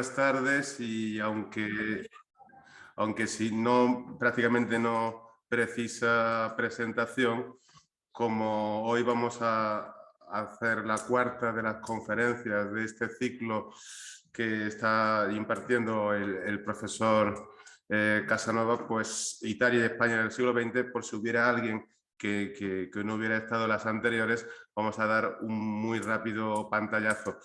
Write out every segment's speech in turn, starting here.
buenas tardes y aunque si no, prácticamente no precisa presentación, como hoy vamos a hacer la cuarta de las conferencias de este ciclo que está impartiendo el profesor Casanova, pues Italia y España en el siglo XX, por si hubiera alguien que no hubiera estado en las anteriores, vamos a dar un muy rápido pantallazo.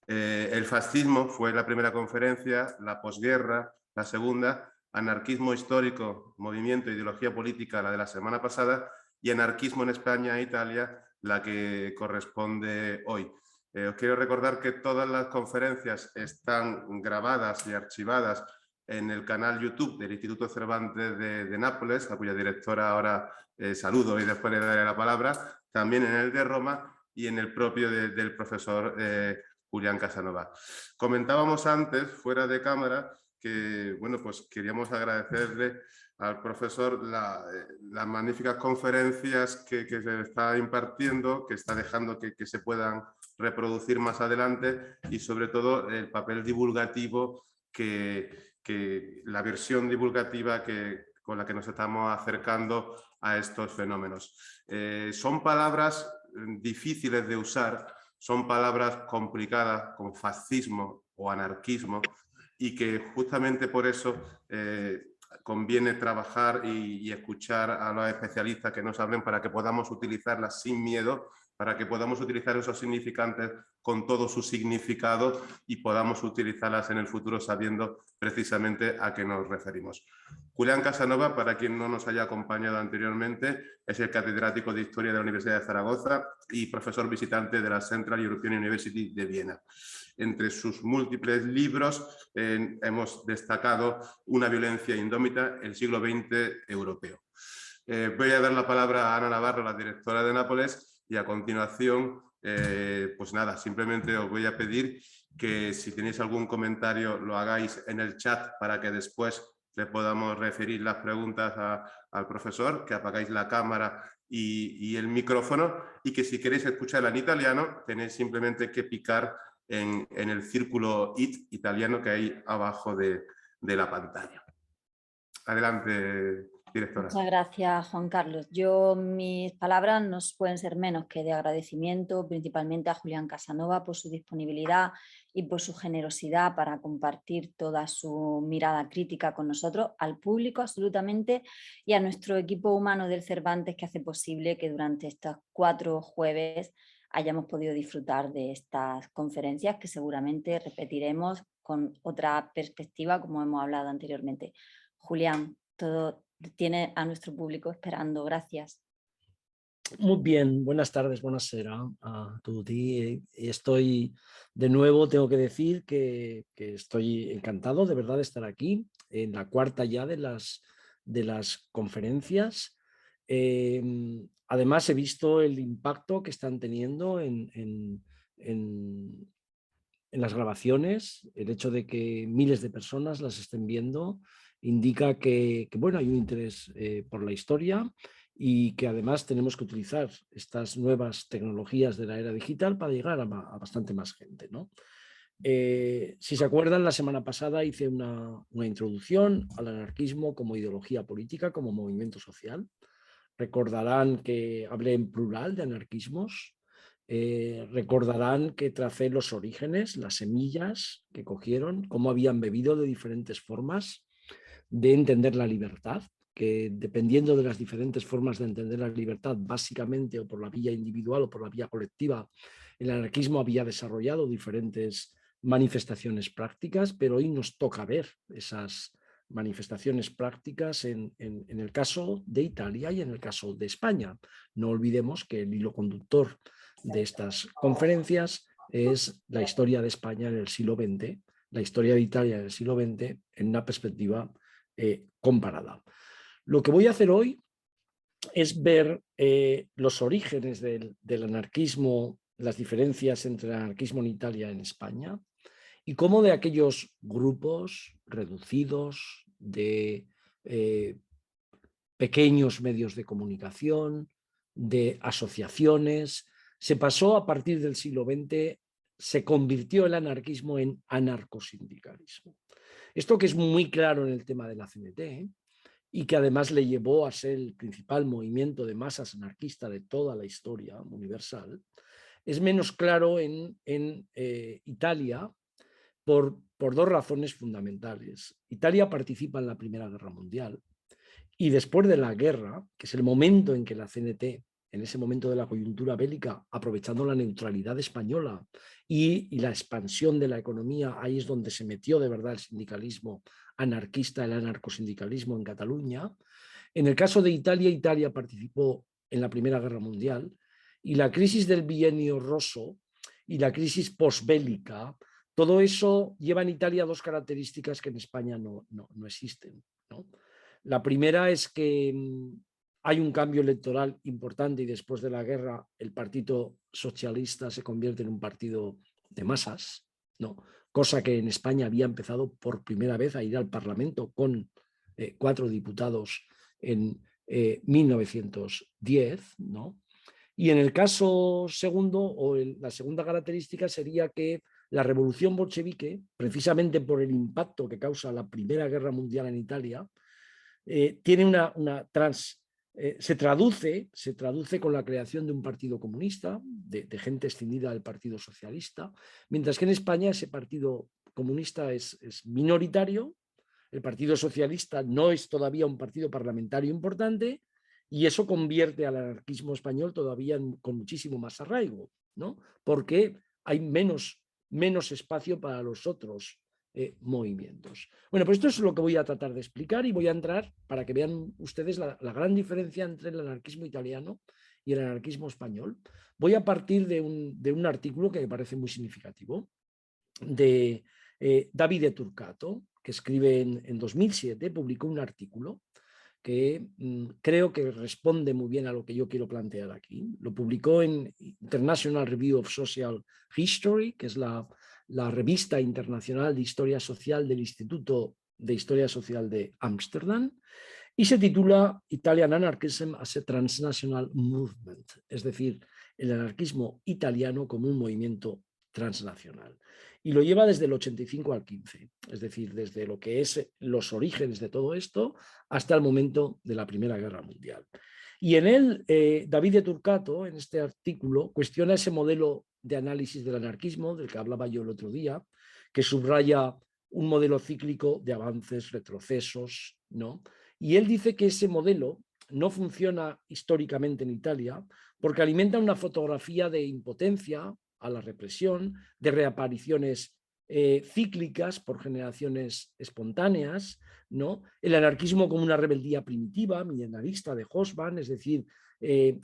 El fascismo fue la primera conferencia, la posguerra, la segunda, anarquismo histórico, movimiento, ideología política, la de la semana pasada, y anarquismo en España e Italia, la que corresponde hoy. Os quiero recordar que todas las conferencias están grabadas y archivadas en el canal YouTube del Instituto Cervantes de Nápoles, a cuya directora ahora saludo y después le daré la palabra, también en el de Roma y en el propio del profesor Julián Casanova. Comentábamos antes, fuera de cámara, que bueno, pues queríamos agradecerle al profesor las magníficas conferencias que se está impartiendo, que está dejando que se puedan reproducir más adelante y sobre todo el papel divulgativo la versión divulgativa con la que nos estamos acercando a estos fenómenos. Son palabras difíciles de usar, son palabras complicadas como fascismo o anarquismo y que justamente por eso conviene trabajar y escuchar a los especialistas que nos hablen para que podamos utilizarlas sin miedo, para que podamos utilizar esos significantes con todo su significado y podamos utilizarlas en el futuro sabiendo precisamente a qué nos referimos. Julián Casanova, para quien no nos haya acompañado anteriormente, es el catedrático de Historia de la Universidad de Zaragoza y profesor visitante de la Central European University de Viena. Entre sus múltiples libros hemos destacado Una violencia indómita, el siglo XX europeo. Voy a dar la palabra a Ana Navarro, la directora de Nápoles, y a continuación, pues nada, simplemente os voy a pedir que si tenéis algún comentario lo hagáis en el chat para que después le podamos referir las preguntas al profesor, que apagáis la cámara y el micrófono y que si queréis escucharla en italiano tenéis simplemente que picar en el círculo IT italiano que hay abajo de la pantalla. Adelante, directora. Muchas gracias, Juan Carlos. Mis palabras no pueden ser menos que de agradecimiento, principalmente a Julián Casanova por su disponibilidad y por su generosidad para compartir toda su mirada crítica con nosotros, al público absolutamente, y a nuestro equipo humano del Cervantes que hace posible que durante estos 4 jueves hayamos podido disfrutar de estas conferencias que seguramente repetiremos con otra perspectiva, como hemos hablado anteriormente. Julián, todo tiene a nuestro público esperando. Gracias. Muy bien, buenas tardes, buonasera a tutti. Estoy de nuevo, tengo que decir que estoy encantado de verdad de estar aquí en la cuarta ya de las conferencias. Además he visto el impacto que están teniendo en las grabaciones. El hecho de que miles de personas las estén viendo indica que bueno, hay un interés por la historia y que además tenemos que utilizar estas nuevas tecnologías de la era digital para llegar a bastante más gente, ¿no? Si se acuerdan, la semana pasada hice una introducción al anarquismo como ideología política, como movimiento social. Recordarán que hablé en plural de anarquismos. Recordarán que tracé los orígenes, las semillas que cogieron, cómo habían bebido de diferentes formas de entender la libertad, que dependiendo de las diferentes formas de entender la libertad, básicamente o por la vía individual o por la vía colectiva, el anarquismo había desarrollado diferentes manifestaciones prácticas, pero hoy nos toca ver esas manifestaciones prácticas en el caso de Italia y en el caso de España. No olvidemos que el hilo conductor de estas conferencias es la historia de España en el siglo XX, la historia de Italia en el siglo XX en una perspectiva comparada. Lo que voy a hacer hoy es ver los orígenes del anarquismo, las diferencias entre el anarquismo en Italia y en España, y cómo de aquellos grupos reducidos de pequeños medios de comunicación, de asociaciones, se pasó a partir del siglo XX se convirtió el anarquismo en anarcosindicalismo. Esto que es muy claro en el tema de la CNT, y que además le llevó a ser el principal movimiento de masas anarquista de toda la historia universal, es menos claro en Italia por dos razones fundamentales. Italia participa en la Primera Guerra Mundial y después de la guerra, que es el momento en que la CNT, en ese momento de la coyuntura bélica, aprovechando la neutralidad española y la expansión de la economía, ahí es donde se metió de verdad el sindicalismo anarquista, el anarcosindicalismo en Cataluña. En el caso de Italia, Italia participó en la Primera Guerra Mundial y la crisis del bienio rosso y la crisis posbélica, todo eso lleva en Italia dos características que en España no existen, ¿no? La primera es que hay un cambio electoral importante y después de la guerra el Partido Socialista se convierte en un partido de masas, ¿no? Cosa que en España había empezado por primera vez a ir al Parlamento con 4 diputados en 1910, ¿no? Y en el caso segundo, o la segunda característica sería que la revolución bolchevique, precisamente por el impacto que causa la Primera Guerra Mundial en Italia, tiene se traduce con la creación de un partido comunista, de gente escindida del Partido Socialista, mientras que en España ese partido comunista es minoritario, el Partido Socialista no es todavía un partido parlamentario importante y eso convierte al anarquismo español todavía con muchísimo más arraigo, ¿no? Porque hay menos espacio para los otros movimientos. Bueno, pues esto es lo que voy a tratar de explicar y voy a entrar para que vean ustedes la gran diferencia entre el anarquismo italiano y el anarquismo español. Voy a partir de un artículo que me parece muy significativo de Davide Turcato, que escribe en 2007, publicó un artículo que creo que responde muy bien a lo que yo quiero plantear aquí. Lo publicó en International Review of Social History, que es la revista internacional de historia social del Instituto de Historia Social de Ámsterdam, y se titula Italian Anarchism as a Transnational Movement, es decir, el anarquismo italiano como un movimiento transnacional. Y lo lleva desde el 85 al 15, es decir, desde lo que es los orígenes de todo esto hasta el momento de la Primera Guerra Mundial. Y en él, Davide Turcato, en este artículo, cuestiona ese modelo de análisis del anarquismo, del que hablaba yo el otro día, que subraya un modelo cíclico de avances, retrocesos, ¿no? Y él dice que ese modelo no funciona históricamente en Italia porque alimenta una fotografía de impotencia a la represión, de reapariciones cíclicas por generaciones espontáneas, ¿no? El anarquismo como una rebeldía primitiva, milenarista de Hobsbawm, es decir,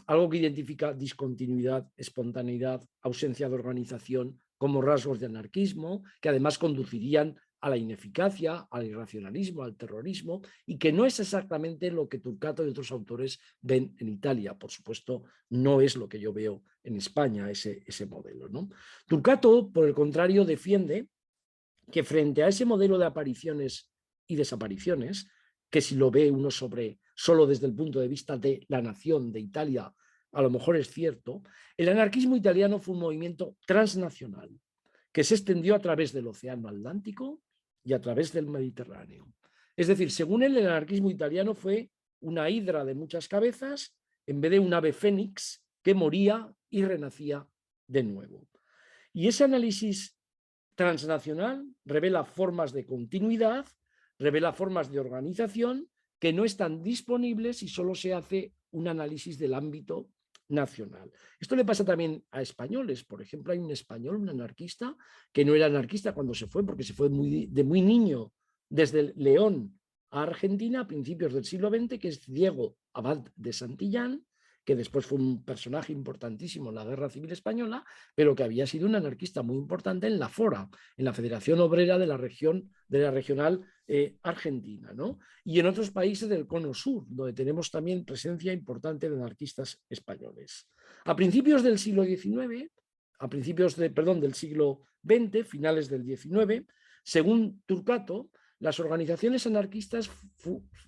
algo que identifica discontinuidad, espontaneidad, ausencia de organización como rasgos de anarquismo, que además conducirían a la ineficacia, al irracionalismo, al terrorismo, y que no es exactamente lo que Turcato y otros autores ven en Italia. Por supuesto, no es lo que yo veo en España, ese modelo, ¿no? Turcato, por el contrario, defiende que frente a ese modelo de apariciones y desapariciones, que si lo ve uno solo desde el punto de vista de la nación de Italia, a lo mejor es cierto, el anarquismo italiano fue un movimiento transnacional que se extendió a través del Océano Atlántico y a través del Mediterráneo. Es decir, según él, el anarquismo italiano fue una hidra de muchas cabezas en vez de un ave fénix que moría y renacía de nuevo. Y ese análisis transnacional revela formas de continuidad, revela formas de organización que no están disponibles si solo se hace un análisis del ámbito nacional. Esto le pasa también a españoles. Por ejemplo, hay un español, un anarquista, que no era anarquista cuando se fue, porque se fue de muy niño desde León a Argentina a principios del siglo XX, que es Diego Abad de Santillán, que después fue un personaje importantísimo en la Guerra Civil Española, pero que había sido un anarquista muy importante en la FORA, en la Federación Obrera de la Regional Argentina, ¿no? Y en otros países del Cono Sur, donde tenemos también presencia importante de anarquistas españoles. A principios del siglo XIX, del siglo XX, finales del XIX, según Turcato, las organizaciones anarquistas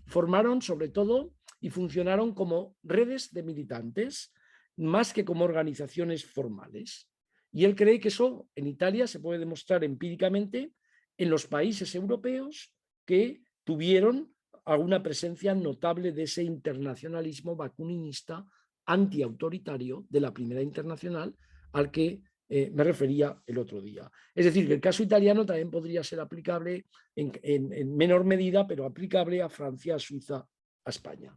formaron sobre todo y funcionaron como redes de militantes más que como organizaciones formales. Y él cree que eso en Italia se puede demostrar empíricamente en los países europeos que tuvieron alguna presencia notable de ese internacionalismo bakuninista antiautoritario de la Primera Internacional al que me refería el otro día. Es decir, que el caso italiano también podría ser aplicable en menor medida, pero aplicable a Francia, a Suiza, a España.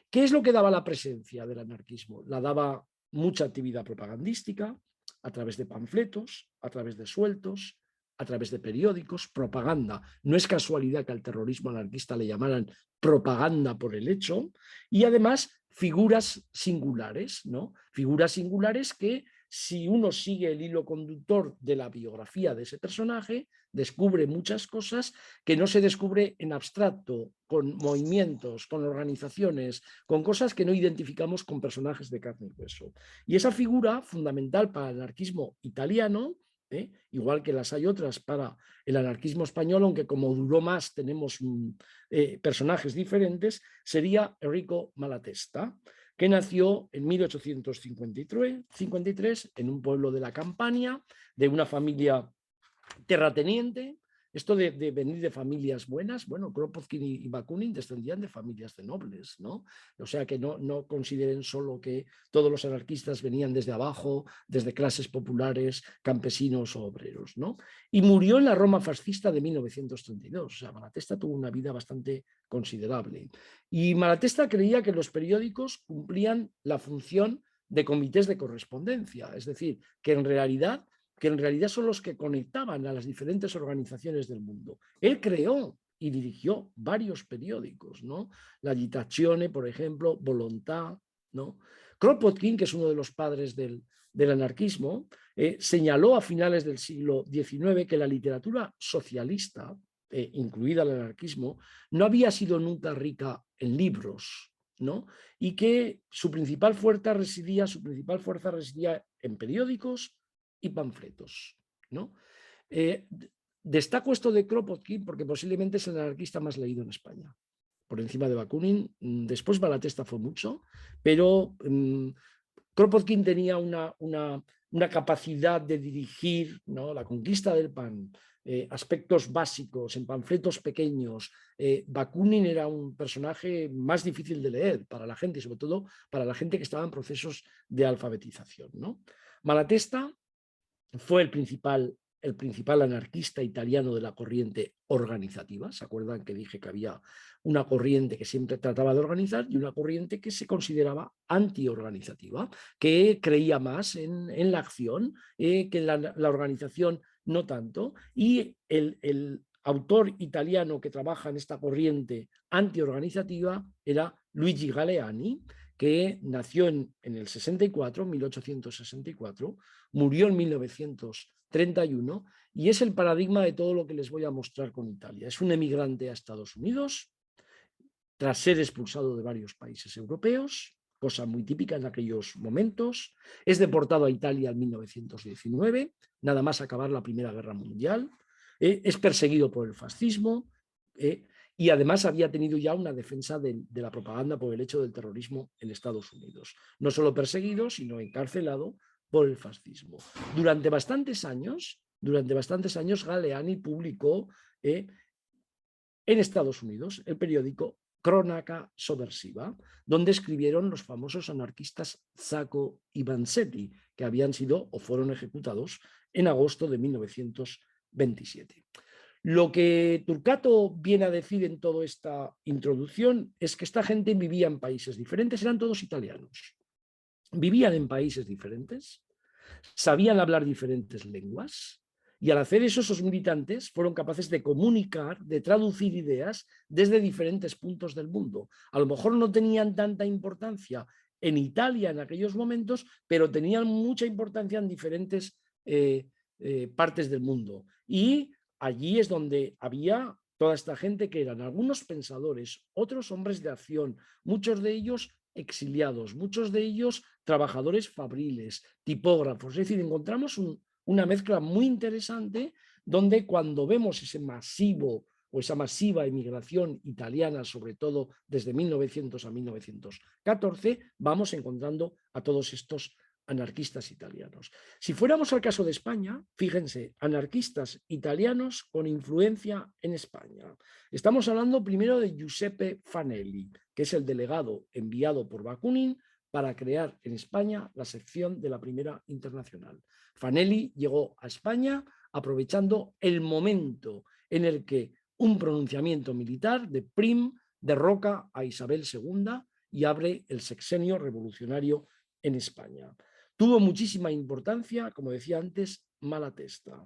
¿Qué es lo que daba la presencia del anarquismo? La daba mucha actividad propagandística, a través de panfletos, a través de sueltos, a través de periódicos, propaganda. No es casualidad que al terrorismo anarquista le llamaran propaganda por el hecho, y además figuras singulares, ¿no? Figuras singulares que, si uno sigue el hilo conductor de la biografía de ese personaje, descubre muchas cosas que no se descubre en abstracto, con movimientos, con organizaciones, con cosas que no identificamos con personajes de carne y hueso. Y esa figura fundamental para el anarquismo italiano, igual que las hay otras para el anarquismo español, aunque como duró más tenemos personajes diferentes, sería Enrico Malatesta, que nació en 1853 en un pueblo de la Campania, de una familia terrateniente. Esto de venir de familias buenas, bueno, Kropotkin y Bakunin descendían de familias de nobles, ¿no? O sea que no consideren solo que todos los anarquistas venían desde abajo, desde clases populares, campesinos o obreros, ¿no? Y murió en la Roma fascista de 1932. O sea, Malatesta tuvo una vida bastante considerable. Y Malatesta creía que los periódicos cumplían la función de comités de correspondencia, es decir, que en realidad son los que conectaban a las diferentes organizaciones del mundo. Él creó y dirigió varios periódicos, ¿no? La Agitazione, por ejemplo, Volontà, ¿no? Kropotkin, que es uno de los padres del anarquismo, señaló a finales del siglo XIX que la literatura socialista, incluida el anarquismo, no había sido nunca rica en libros, ¿no? Y que su principal fuerza residía en periódicos y panfletos, ¿no? Destaco esto de Kropotkin porque posiblemente es el anarquista más leído en España, por encima de Bakunin. Después Malatesta fue mucho, pero Kropotkin tenía una capacidad de dirigir, ¿no?, la conquista del pan, aspectos básicos en panfletos pequeños. Bakunin era un personaje más difícil de leer para la gente, y sobre todo para la gente que estaba en procesos de alfabetización, ¿no? Malatesta fue el principal anarquista italiano de la corriente organizativa. ¿Se acuerdan que dije que había una corriente que siempre trataba de organizar y una corriente que se consideraba antiorganizativa, que creía más en la acción, que la organización no tanto? Y el autor italiano que trabaja en esta corriente antiorganizativa era Luigi Galeani, que nació en el 64, 1864, murió en 1931 y es el paradigma de todo lo que les voy a mostrar con Italia. Es un emigrante a Estados Unidos tras ser expulsado de varios países europeos, cosa muy típica en aquellos momentos. Es deportado a Italia en 1919, nada más acabar la Primera Guerra Mundial. Es perseguido por el fascismo. Y además había tenido ya una defensa de la propaganda por el hecho del terrorismo en Estados Unidos. No solo perseguido, sino encarcelado por el fascismo. Durante bastantes años, Galeani publicó en Estados Unidos el periódico Cronaca Sovversiva, donde escribieron los famosos anarquistas Sacco y Vanzetti, que habían sido o fueron ejecutados en agosto de 1927. Lo que Turcato viene a decir en toda esta introducción es que esta gente vivía en países diferentes, eran todos italianos. Vivían en países diferentes, sabían hablar diferentes lenguas, y al hacer eso, esos militantes fueron capaces de comunicar, de traducir ideas desde diferentes puntos del mundo. A lo mejor no tenían tanta importancia en Italia en aquellos momentos, pero tenían mucha importancia en diferentes partes del mundo. Y allí es donde había toda esta gente que eran algunos pensadores, otros hombres de acción, muchos de ellos exiliados, muchos de ellos trabajadores fabriles, tipógrafos. Es decir, encontramos una mezcla muy interesante donde cuando vemos ese masivo o esa masiva emigración italiana, sobre todo desde 1900 a 1914, vamos encontrando a todos estos anarquistas italianos. Si fuéramos al caso de España, fíjense, anarquistas italianos con influencia en España. Estamos hablando primero de Giuseppe Fanelli, que es el delegado enviado por Bakunin para crear en España la sección de la Primera Internacional. Fanelli llegó a España aprovechando el momento en el que un pronunciamiento militar de Prim derroca a Isabel II y abre el sexenio revolucionario en España. Tuvo muchísima importancia, como decía antes, Malatesta.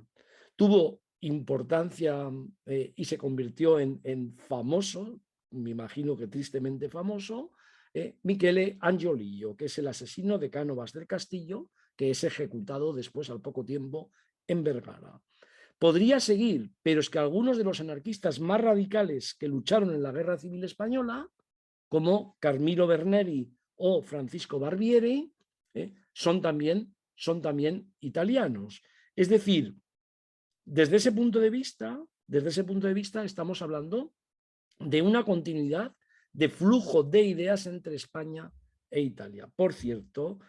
Tuvo importancia y se convirtió en famoso, me imagino que tristemente famoso, Michele Angiolillo, que es el asesino de Cánovas del Castillo, que es ejecutado después al poco tiempo en Vergara. Podría seguir, pero es que algunos de los anarquistas más radicales que lucharon en la Guerra Civil Española, como Carmelo Berneri o Francisco Barbieri, son también italianos. Es decir, desde ese punto de vista estamos hablando de una continuidad de flujo de ideas entre España e Italia. Por cierto,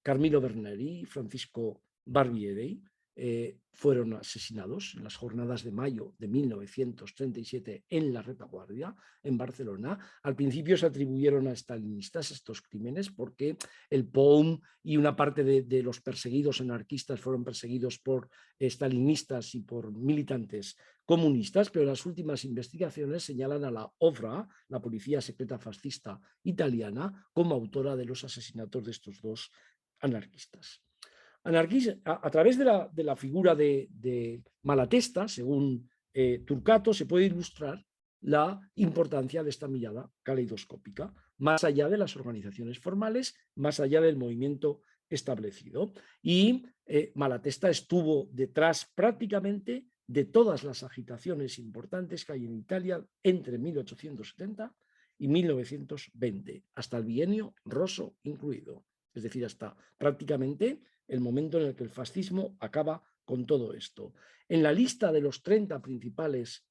Carmelo Berneri y Francisco Barbieri fueron asesinados en las jornadas de mayo de 1937 en la retaguardia, en Barcelona. Al principio se atribuyeron a stalinistas estos crímenes porque el POUM y una parte de los perseguidos anarquistas fueron perseguidos por stalinistas y por militantes comunistas, pero las últimas investigaciones señalan a la OVRA, la Policía Secreta Fascista italiana, como autora de los asesinatos de estos dos anarquistas. A través de la figura de Malatesta, según Turcato, se puede ilustrar la importancia de esta mirada caleidoscópica, más allá de las organizaciones formales, más allá del movimiento establecido. Y Malatesta estuvo detrás prácticamente de todas las agitaciones importantes que hay en Italia entre 1870 y 1920, hasta el bienio Rosso incluido. Es decir, hasta prácticamente el momento en el que el fascismo acaba con todo esto. En la lista de los 30 principales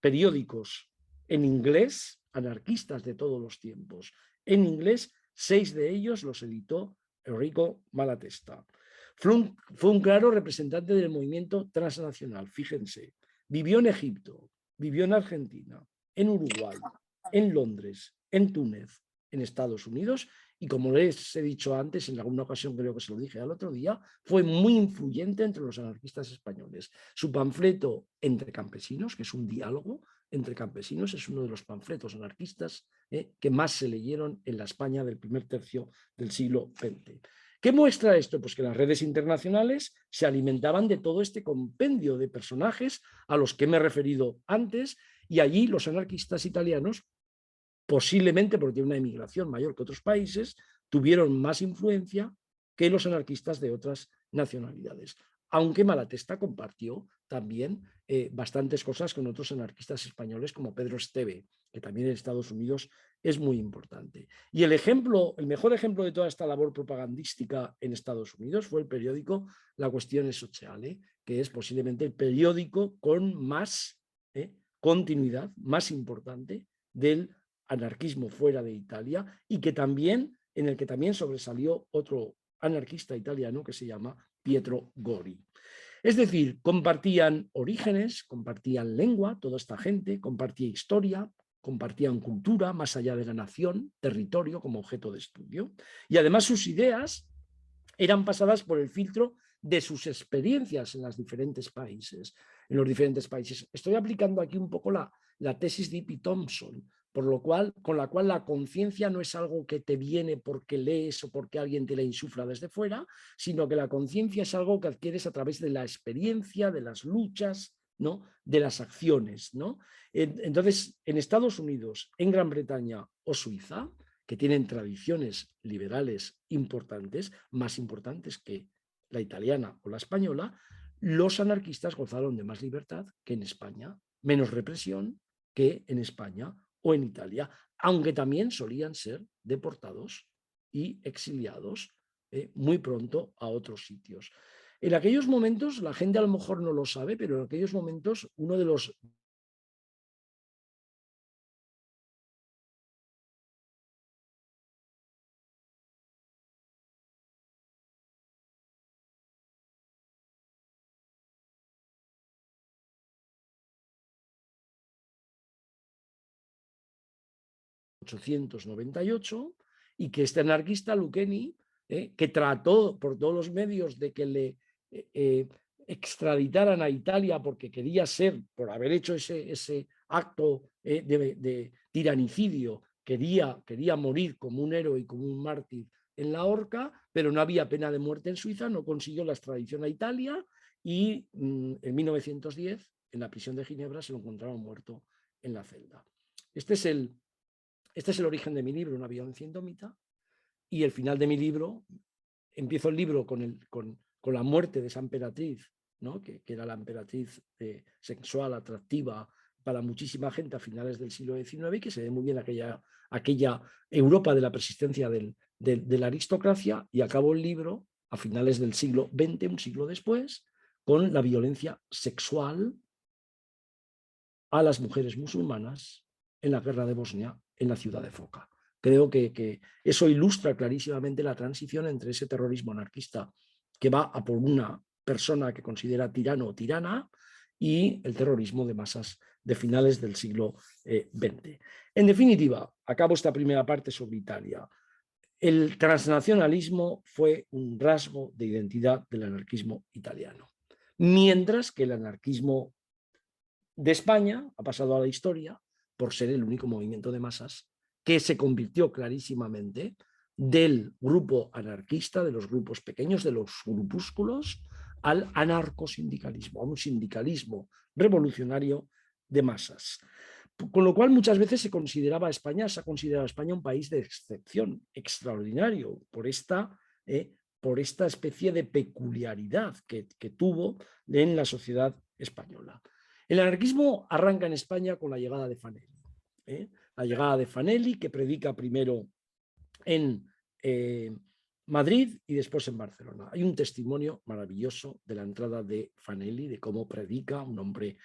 periódicos en inglés, anarquistas de todos los tiempos, en inglés, 6 de ellos los editó Enrico Malatesta. Fue un claro representante del movimiento transnacional, fíjense. Vivió en Egipto, vivió en Argentina, en Uruguay, en Londres, en Túnez, en Estados Unidos, y como les he dicho antes, en alguna ocasión creo que se lo dije al otro día, fue muy influyente entre los anarquistas españoles. Su panfleto Entre campesinos, que es un diálogo entre campesinos, es uno de los panfletos anarquistas que más se leyeron en la España del primer tercio del siglo XX. ¿Qué muestra esto? Pues que las redes internacionales se alimentaban de todo este compendio de personajes a los que me he referido antes, y allí los anarquistas italianos, posiblemente porque tiene una emigración mayor que otros países, tuvieron más influencia que los anarquistas de otras nacionalidades. Aunque Malatesta compartió también bastantes cosas con otros anarquistas españoles como Pedro Esteve, que también en Estados Unidos es muy importante. Y el mejor ejemplo de toda esta labor propagandística en Estados Unidos fue el periódico La Questione Sociale, que es posiblemente el periódico con más continuidad, más importante del anarquismo fuera de Italia, y que también, en el que también sobresalió otro anarquista italiano que se llama Pietro Gori. Es decir, compartían orígenes, compartían lengua, toda esta gente, compartía historia, compartían cultura más allá de la nación, territorio como objeto de estudio, y además sus ideas eran pasadas por el filtro de sus experiencias en los diferentes países. Estoy aplicando aquí un poco la tesis de E.P. Thompson, con la cual la conciencia no es algo que te viene porque lees o porque alguien te la insufla desde fuera, sino que la conciencia es algo que adquieres a través de la experiencia, de las luchas, ¿no? De las acciones, ¿no? Entonces, en Estados Unidos, en Gran Bretaña o Suiza, que tienen tradiciones liberales importantes, más importantes que la italiana o la española, los anarquistas gozaron de más libertad que en España, menos represión que en España o en Italia, aunque también solían ser deportados y exiliados muy pronto a otros sitios. En aquellos momentos, la gente a lo mejor no lo sabe, pero en aquellos momentos uno de los 1898, y que este anarquista, Lucchini, que trató por todos los medios de que le extraditaran a Italia porque quería ser, por haber hecho ese acto de tiranicidio, quería morir como un héroe y como un mártir en la horca, pero no había pena de muerte en Suiza, no consiguió la extradición a Italia y en 1910, en la prisión de Ginebra, se lo encontraron muerto en la celda. Este es el origen de mi libro, Una violencia indómita, y el final de mi libro, empiezo el libro con la muerte de esa emperatriz, ¿no? que era la emperatriz sexual, atractiva para muchísima gente a finales del siglo XIX, y que se ve muy bien aquella Europa de la persistencia de la aristocracia, y acabo el libro a finales del siglo XX, un siglo después, con la violencia sexual a las mujeres musulmanas en la guerra de Bosnia, en la ciudad de Foča. Creo que eso ilustra clarísimamente la transición entre ese terrorismo anarquista que va a por una persona que considera tirano o tirana y el terrorismo de masas de finales del siglo XX. En definitiva, acabo esta primera parte sobre Italia. El transnacionalismo fue un rasgo de identidad del anarquismo italiano, mientras que el anarquismo de España ha pasado a la historia por ser el único movimiento de masas que se convirtió clarísimamente del grupo anarquista, de los grupos pequeños, de los grupúsculos, al anarcosindicalismo, a un sindicalismo revolucionario de masas. Con lo cual muchas veces se ha considerado a España un país de excepción, extraordinario, por esta especie de peculiaridad que tuvo en la sociedad española. El anarquismo arranca en España con la llegada de Fanelli. La llegada de Fanelli, que predica primero en Madrid y después en Barcelona. Hay un testimonio maravilloso de la entrada de Fanelli, de cómo predica, un hombre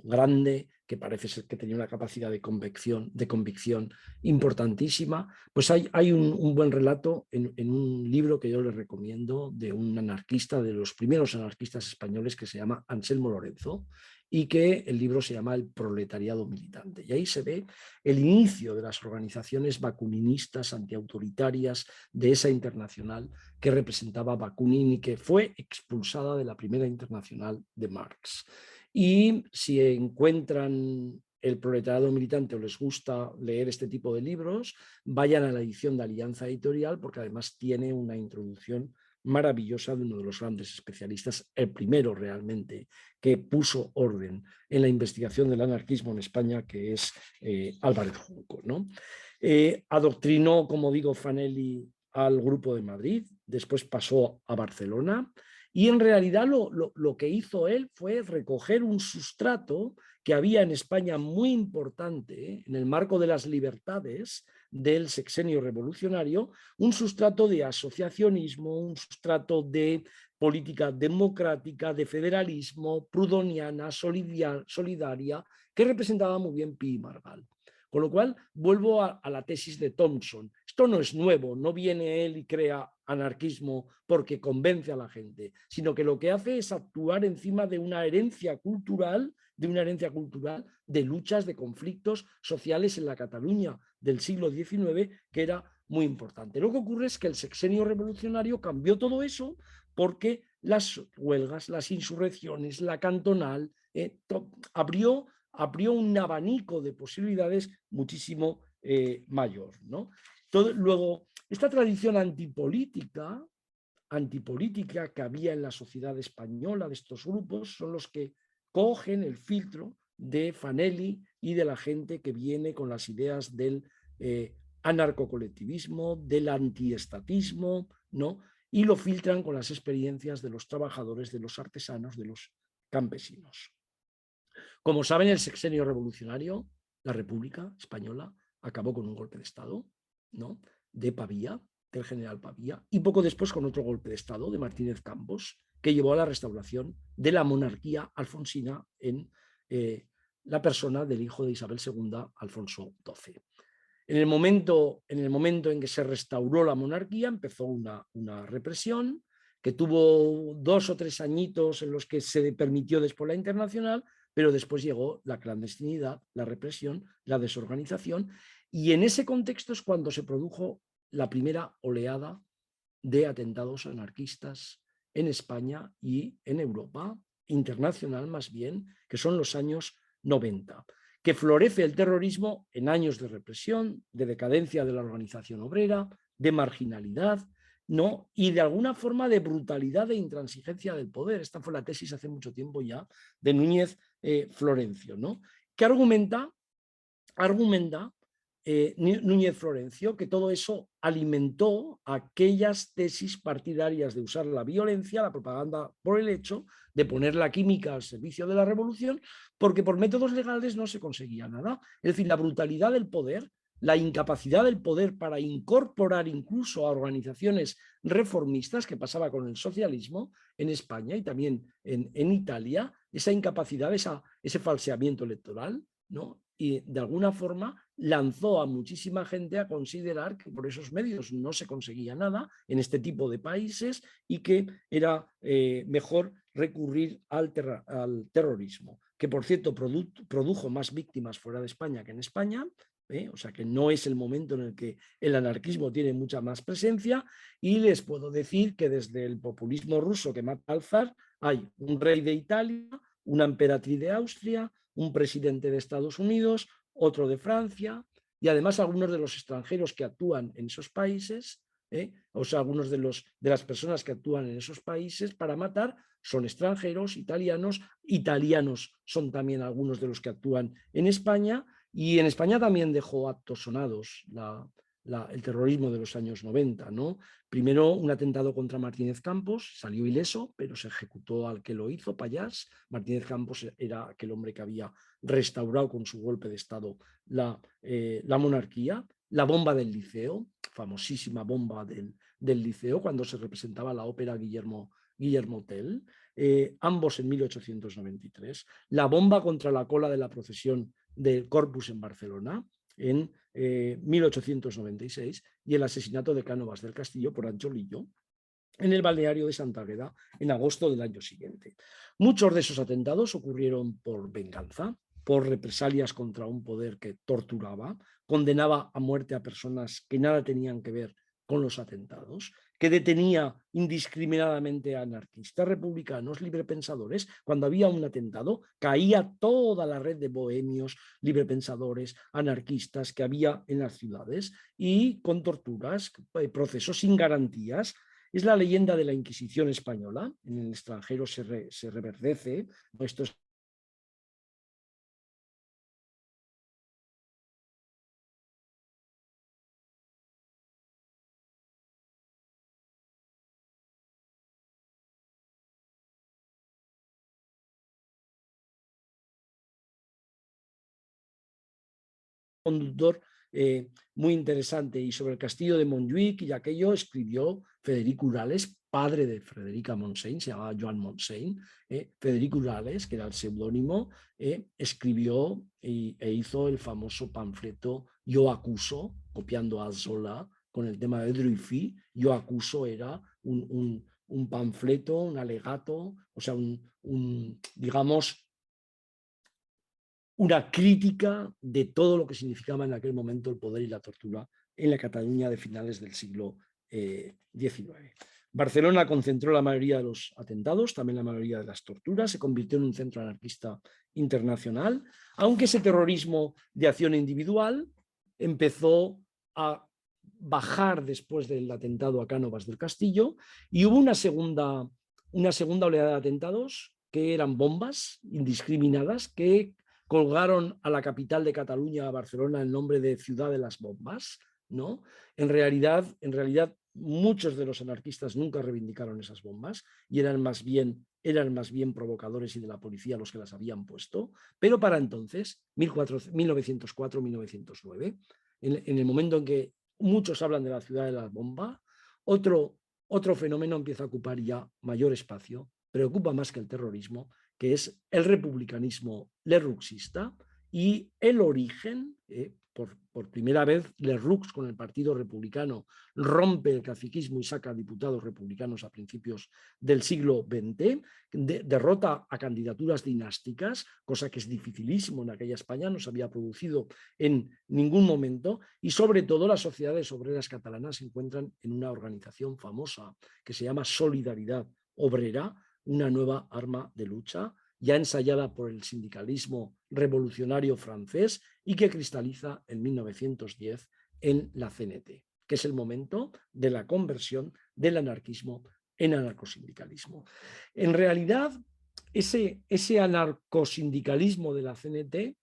grande, que parece ser que tenía una capacidad de convicción importantísima. Pues hay un buen relato en un libro que yo les recomiendo, de un anarquista, de los primeros anarquistas españoles, que se llama Anselmo Lorenzo, y que el libro se llama El proletariado militante. Y ahí se ve el inicio de las organizaciones bakuninistas, antiautoritarias, de esa internacional que representaba Bakunin y que fue expulsada de la primera internacional de Marx. Y si encuentran El proletariado militante o les gusta leer este tipo de libros, vayan a la edición de Alianza Editorial, porque además tiene una introducción maravillosa de uno de los grandes especialistas, el primero realmente que puso orden en la investigación del anarquismo en España, que es Álvarez Junco, ¿no? Adoctrinó, como digo, Fanelli al Grupo de Madrid, después pasó a Barcelona, y en realidad lo que hizo él fue recoger un sustrato que había en España muy importante, en el marco de las libertades del sexenio revolucionario, un sustrato de asociacionismo, un sustrato de política democrática, de federalismo, prudoniana, solidaria, que representaba muy bien Pi y Margall. Con lo cual, vuelvo a la tesis de Thompson. Esto no es nuevo, no viene él y crea anarquismo porque convence a la gente, sino que lo que hace es actuar encima de una herencia cultural, de luchas, de conflictos sociales en la Cataluña del siglo XIX, que era muy importante. Lo que ocurre es que el sexenio revolucionario cambió todo eso, porque las huelgas, las insurrecciones, la cantonal, abrió un abanico de posibilidades muchísimo mayor, ¿no? Luego, esta tradición antipolítica que había en la sociedad española de estos grupos son los que cogen el filtro de Fanelli y de la gente que viene con las ideas del anarcocolectivismo, del antiestatismo, ¿no? Y lo filtran con las experiencias de los trabajadores, de los artesanos, de los campesinos. Como saben, el sexenio revolucionario, la República Española, acabó con un golpe de Estado, ¿no?, de Pavía, del general Pavía, y poco después con otro golpe de Estado de Martínez Campos, que llevó a la restauración de la monarquía alfonsina en la persona del hijo de Isabel II, Alfonso XII. En el momento en que se restauró la monarquía, empezó una represión que tuvo 2 o 3 añitos en los que se permitió después la internacional, pero después llegó la clandestinidad, la represión, la desorganización, Y en ese contexto es cuando se produjo la primera oleada de atentados anarquistas en España y en Europa, internacional más bien, que son los años 90, que florece el terrorismo en años de represión, de decadencia de la organización obrera, de marginalidad, ¿no? Y de alguna forma de brutalidad e intransigencia del poder. Esta fue la tesis hace mucho tiempo ya de Núñez Florencio, ¿no? Que argumenta Núñez Florencio que todo eso alimentó aquellas tesis partidarias de usar la violencia, la propaganda, por el hecho de poner la química al servicio de la revolución, porque por métodos legales no se conseguía nada. Es decir, la brutalidad del poder, la incapacidad del poder para incorporar incluso a organizaciones reformistas, que pasaba con el socialismo en España y también en Italia, esa incapacidad, ese falseamiento electoral, ¿no? Y de alguna forma lanzó a muchísima gente a considerar que por esos medios no se conseguía nada en este tipo de países y que era mejor recurrir al terrorismo, que por cierto produjo más víctimas fuera de España que en España. O sea que no es el momento en el que el anarquismo tiene mucha más presencia, y les puedo decir que desde el populismo ruso que mata al zar hay un rey de Italia, una emperatriz de Austria, un presidente de Estados Unidos, otro de Francia, y además algunos de los extranjeros que actúan en esos países, o sea, algunos de las personas que actúan en esos países para matar son extranjeros, italianos son también algunos de los que actúan en España, y en España también dejó actos sonados el terrorismo de los años 90, ¿no? Primero un atentado contra Martínez Campos, salió ileso, pero se ejecutó al que lo hizo, Pallás. Martínez Campos era aquel hombre que había restaurado con su golpe de Estado la monarquía. La bomba del Liceo, famosísima bomba del Liceo, cuando se representaba la ópera Guillermo Tell, ambos en 1893. La bomba contra la cola de la procesión del Corpus en Barcelona, en 1896, y el asesinato de Cánovas del Castillo por Ancho Lillo en el balneario de Santa Águeda en agosto del año siguiente. Muchos de esos atentados ocurrieron por venganza, por represalias contra un poder que torturaba, condenaba a muerte a personas que nada tenían que ver con los atentados, que detenía indiscriminadamente a anarquistas, republicanos, librepensadores. Cuando había un atentado, caía toda la red de bohemios, librepensadores, anarquistas que había en las ciudades, y con torturas, procesos sin garantías. Es la leyenda de la Inquisición española. En el extranjero se reverdece. Esto es conductor muy interesante, y sobre el castillo de Montjuïc y aquello escribió Federico Urales, padre de Frederica Montseny, se llamaba Joan Montseny. Federico Urales, que era el seudónimo, escribió e hizo el famoso panfleto Yo acuso, copiando a Zola con el tema de Dreyfus. Yo acuso era un panfleto, un alegato, o sea, digamos, una crítica de todo lo que significaba en aquel momento el poder y la tortura en la Cataluña de finales del siglo XIX. Barcelona concentró la mayoría de los atentados, también la mayoría de las torturas, se convirtió en un centro anarquista internacional, aunque ese terrorismo de acción individual empezó a bajar después del atentado a Cánovas del Castillo, y hubo una segunda oleada de atentados que eran bombas indiscriminadas que colgaron a la capital de Cataluña, a Barcelona, el nombre de Ciudad de las Bombas, ¿no? En realidad, muchos de los anarquistas nunca reivindicaron esas bombas y eran más bien provocadores y de la policía los que las habían puesto. Pero para entonces, 1904-1909, en el momento en que muchos hablan de la ciudad de la bomba, otro fenómeno empieza a ocupar ya mayor espacio, preocupa más que el terrorismo, que es el republicanismo lerrouxista y el origen, por primera vez, Lerroux con el Partido Republicano rompe el caciquismo y saca diputados republicanos a principios del siglo XX, derrota a candidaturas dinásticas, cosa que es dificilísimo en aquella España, no se había producido en ningún momento, y sobre todo las sociedades obreras catalanas se encuentran en una organización famosa que se llama Solidaridad Obrera, una nueva arma de lucha ya ensayada por el sindicalismo revolucionario francés y que cristaliza en 1910 en la CNT, que es el momento de la conversión del anarquismo en anarcosindicalismo. En realidad, ese anarcosindicalismo de la CNT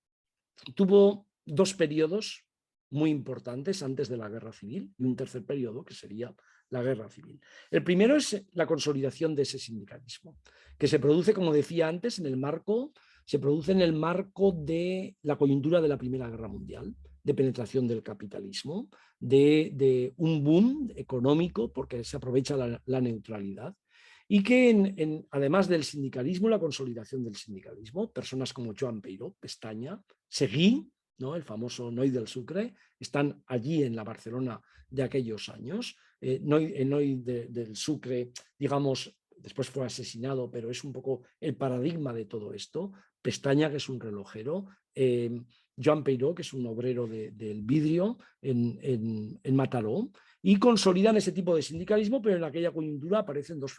tuvo dos periodos muy importantes antes de la Guerra Civil y un tercer periodo que sería la Guerra Civil. El primero es la consolidación de ese sindicalismo, que se produce, como decía antes, en el marco de la coyuntura de la Primera Guerra Mundial, de penetración del capitalismo, de un boom económico porque se aprovecha la neutralidad, y que además del sindicalismo, la consolidación del sindicalismo, personas como Joan Peiró, Pestaña, Seguí, ¿no?, el famoso Noi del Sucre, están allí en la Barcelona de aquellos años. Noi del Sucre, digamos, después fue asesinado, pero es un poco el paradigma de todo esto. Pestaña, que es un relojero, Joan Peiró, que es un obrero del vidrio en Mataró, y consolidan ese tipo de sindicalismo, pero en aquella coyuntura aparecen dos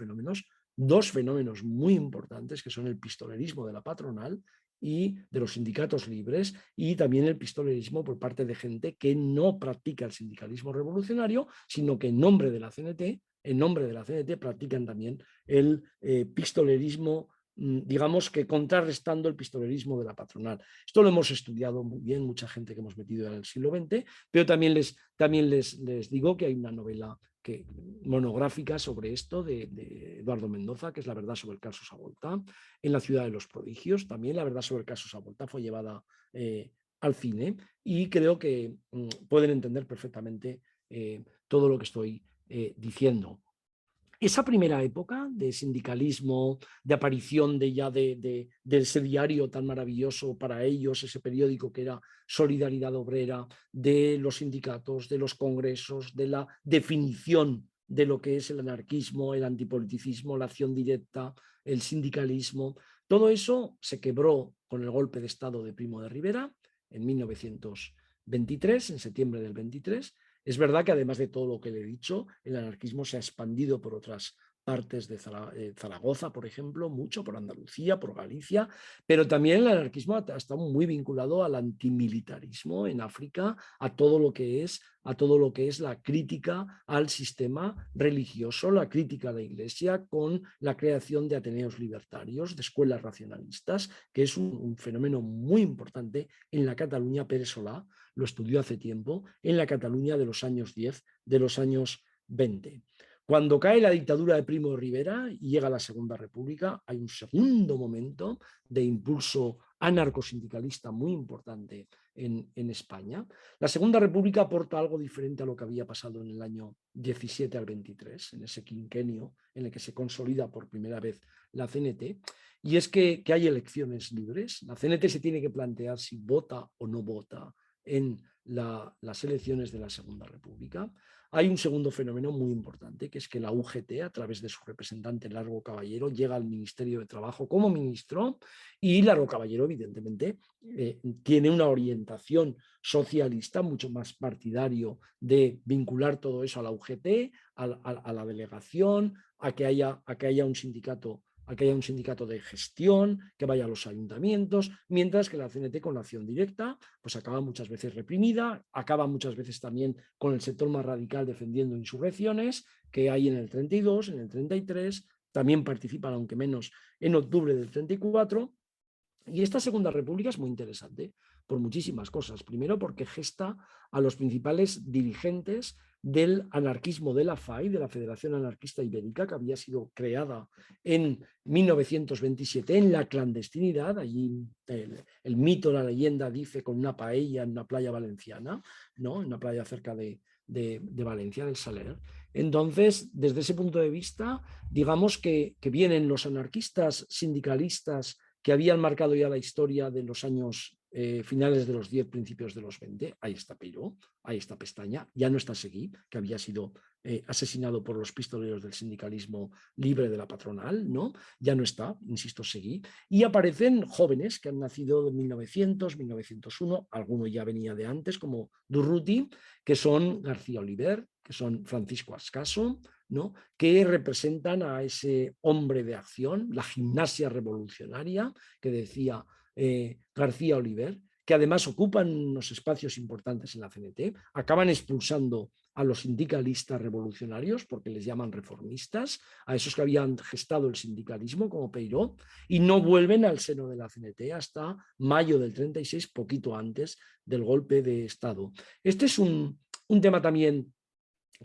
fenómenos muy importantes, que son el pistolerismo de la patronal y de los sindicatos libres, y también el pistolerismo por parte de gente que no practica el sindicalismo revolucionario, sino que en nombre de la CNT practican también el pistolerismo, digamos que contrarrestando el pistolerismo de la patronal. Esto lo hemos estudiado muy bien, mucha gente que hemos metido en el siglo XX, pero también les digo que hay una novela monográfica sobre esto de Eduardo Mendoza, que es La verdad sobre el caso Savolta, en La ciudad de los prodigios. También La verdad sobre el caso Savolta fue llevada al cine, y creo que pueden entender perfectamente todo lo que estoy diciendo. Esa primera época de sindicalismo, de aparición de ese diario tan maravilloso para ellos, ese periódico que era Solidaridad Obrera, de los sindicatos, de los congresos, de la definición de lo que es el anarquismo, el antipoliticismo, la acción directa, el sindicalismo, todo eso se quebró con el golpe de Estado de Primo de Rivera en 1923, en septiembre del 23. Es verdad que además de todo lo que le he dicho, el anarquismo se ha expandido por otras partes de Zaragoza, por ejemplo, mucho por Andalucía, por Galicia, pero también el anarquismo ha estado muy vinculado al antimilitarismo en África, a todo lo que es la crítica al sistema religioso, la crítica a la Iglesia, con la creación de ateneos libertarios, de escuelas racionalistas, que es un fenómeno muy importante en la Cataluña. Pere Solà lo estudió hace tiempo, en la Cataluña de los años 10, de los años 20. Cuando cae la dictadura de Primo de Rivera y llega la Segunda República, hay un segundo momento de impulso anarcosindicalista muy importante en España. La Segunda República aporta algo diferente a lo que había pasado en el año 17 al 23, en ese quinquenio en el que se consolida por primera vez la CNT, y es que hay elecciones libres. La CNT se tiene que plantear si vota o no vota en las elecciones de la Segunda República. Hay un segundo fenómeno muy importante, que es que la UGT, a través de su representante Largo Caballero, llega al Ministerio de Trabajo como ministro, y Largo Caballero, evidentemente, tiene una orientación socialista, mucho más partidario de vincular todo eso a la UGT, a la delegación, a que haya un sindicato de gestión, que vaya a los ayuntamientos, mientras que la CNT, con la acción directa, pues acaba muchas veces reprimida, acaba muchas veces también con el sector más radical defendiendo insurrecciones que hay en el 32, en el 33, también participan, aunque menos, en octubre del 34. Y esta Segunda República es muy interesante por muchísimas cosas. Primero, porque gesta a los principales dirigentes del anarquismo de la FAI, de la Federación Anarquista Ibérica, que había sido creada en 1927 en la clandestinidad. Allí el mito, la leyenda dice, con una paella en una playa valenciana, ¿no?, en una playa cerca de Valencia, del Saler. Entonces, desde ese punto de vista, digamos que vienen los anarquistas sindicalistas que habían marcado ya la historia de los años finales de los 10, principios de los 20, ahí está Peiró, ahí está Pestaña, ya no está Seguí, que había sido asesinado por los pistoleros del sindicalismo libre de la patronal, ¿no? Ya no está, insisto, Seguí, y aparecen jóvenes que han nacido en 1900, 1901, alguno ya venía de antes, como Durruti, que son García Oliver, que son Francisco Ascaso, ¿no? Que representan a ese hombre de acción, la gimnasia revolucionaria, que decía García Oliver, que además ocupan unos espacios importantes en la CNT, acaban expulsando a los sindicalistas revolucionarios, porque les llaman reformistas, a esos que habían gestado el sindicalismo, como Peiró, y no vuelven al seno de la CNT hasta mayo del 36, poquito antes del golpe de Estado. Este es un tema también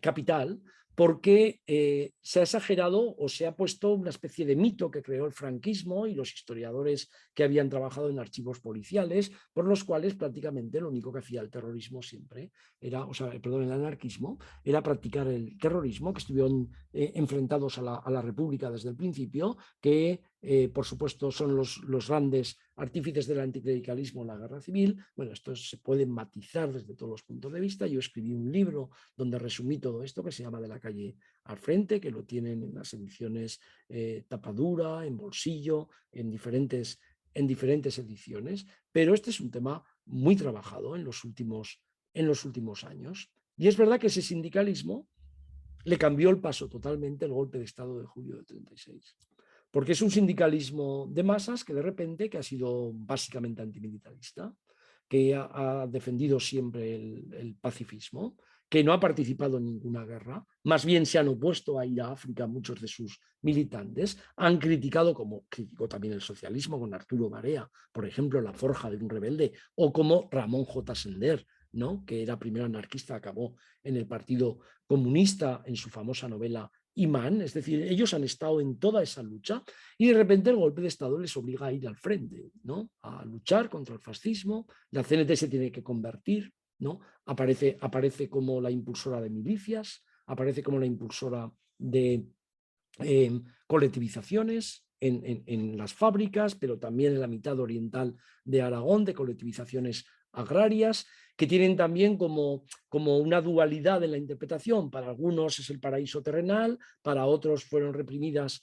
capital, porque se ha exagerado o se ha puesto una especie de mito que creó el franquismo y los historiadores que habían trabajado en archivos policiales, por los cuales prácticamente lo único que hacía el terrorismo siempre era, el anarquismo, era practicar el terrorismo, que estuvieron enfrentados a la República desde el principio, que por supuesto son los grandes artífices del anticlericalismo en la guerra civil. Bueno, esto se puede matizar desde todos los puntos de vista. Yo escribí un libro donde resumí todo esto, que se llama De la calle al frente, que lo tienen en las ediciones tapadura, en bolsillo, en diferentes ediciones, pero este es un tema muy trabajado en los últimos años. Y es verdad que ese sindicalismo le cambió el paso totalmente el golpe de Estado de julio del 36. Porque es un sindicalismo de masas que de repente, que ha sido básicamente antimilitarista, que ha defendido siempre el pacifismo, que no ha participado en ninguna guerra, más bien se han opuesto a ir a África muchos de sus militantes, han criticado, como criticó también el socialismo con Arturo Barea, por ejemplo, La forja de un rebelde, o como Ramón J. Sender, ¿no? Que era primero anarquista, acabó en el Partido Comunista en su famosa novela Imán. Es decir, ellos han estado en toda esa lucha y de repente el golpe de Estado les obliga a ir al frente, ¿no? A luchar contra el fascismo. La CNT se tiene que convertir, ¿no? Aparece como la impulsora de milicias, aparece como la impulsora de colectivizaciones en las fábricas, pero también en la mitad oriental de Aragón, de colectivizaciones agrarias, que tienen también como una dualidad en la interpretación. Para algunos es el paraíso terrenal, para otros fueron reprimidas